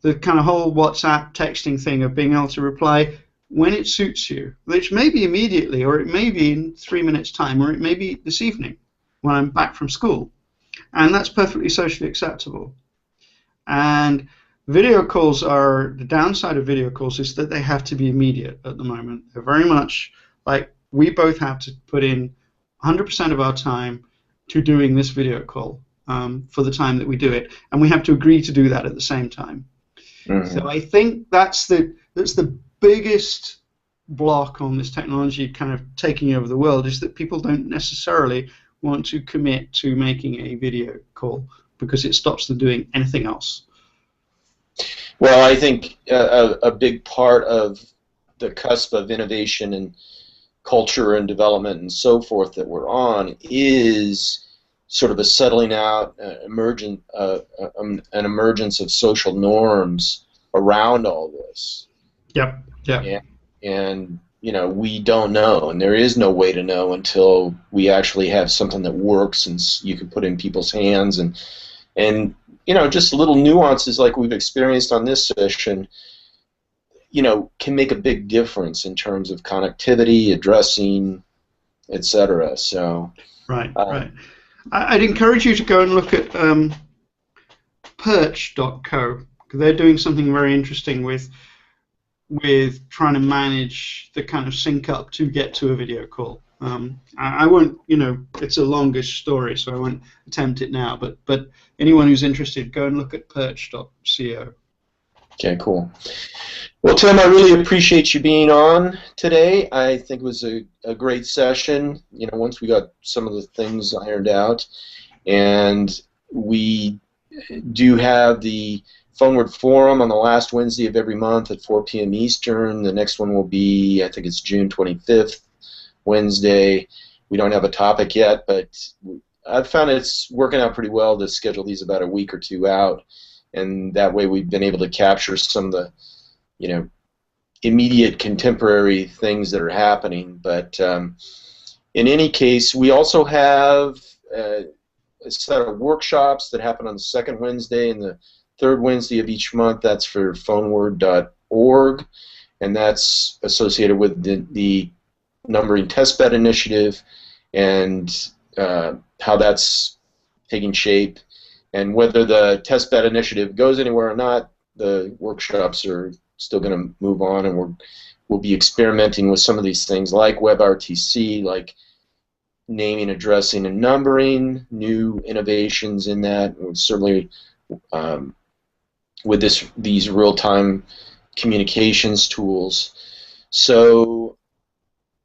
the kind of whole WhatsApp texting thing of being able to reply when it suits you, which may be immediately, or it may be in 3 minutes' time, or it may be this evening when I'm back from school. And that's perfectly socially acceptable. And video calls the downside of video calls is that they have to be immediate at the moment. They're very much like we both have to put in 100% of our time to doing this video call for the time that we do it. And we have to agree to do that at the same time. So I think that's the biggest block on this technology kind of taking over the world is that people don't necessarily want to commit to making a video call because it stops them doing anything else. Well, I think a big part of the cusp of innovation and culture and development and so forth that we're on is sort of a settling out, an emergence of social norms around all this. Yep. Yeah. And you know, we don't know, and there is no way to know until we actually have something that works and you can put in people's hands, and you know, just little nuances like we've experienced on this session, you know, can make a big difference in terms of connectivity, addressing, etc. So right. I'd encourage you to go and look at perch.co, because they're doing something very interesting with trying to manage the kind of sync up to get to a video call. I won't, you know, it's a longish story, so I won't attempt it now, but anyone who's interested, go and look at perch.co. Okay, cool. Well, Tim, I really appreciate you being on today. I think it was a great session, you know, once we got some of the things ironed out. And we do have the PHONEWORD Forum on the last Wednesday of every month at 4 p.m. Eastern. The next one will be, I think it's June 25th, Wednesday. We don't have a topic yet, but I've found it's working out pretty well to schedule these about a week or two out. And that way we've been able to capture some of the, you know, immediate contemporary things that are happening. But in any case, we also have a set of workshops that happen on the second Wednesday and the third Wednesday of each month. That's for phoneword.org, and that's associated with the Numbering Testbed Initiative and how that's taking shape. And whether the Testbed Initiative goes anywhere or not, the workshops are still going to move on, and we'll be experimenting with some of these things like WebRTC, like naming, addressing, and numbering, new innovations in that, and certainly with these real-time communications tools. So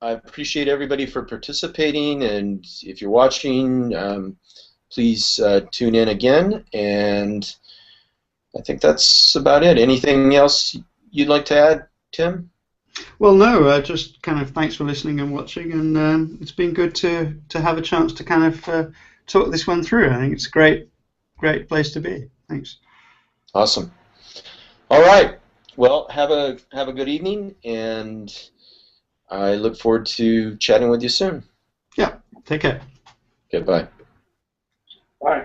I appreciate everybody for participating, and if you're watching, please tune in again, and I think that's about it. Anything else you'd like to add, Tim? Well, no, just kind of thanks for listening and watching, and it's been good to have a chance to kind of talk this one through. I think it's a great place to be. Thanks. Awesome. All right. Well, have a good evening, and I look forward to chatting with you soon. Yeah. Take care. Goodbye.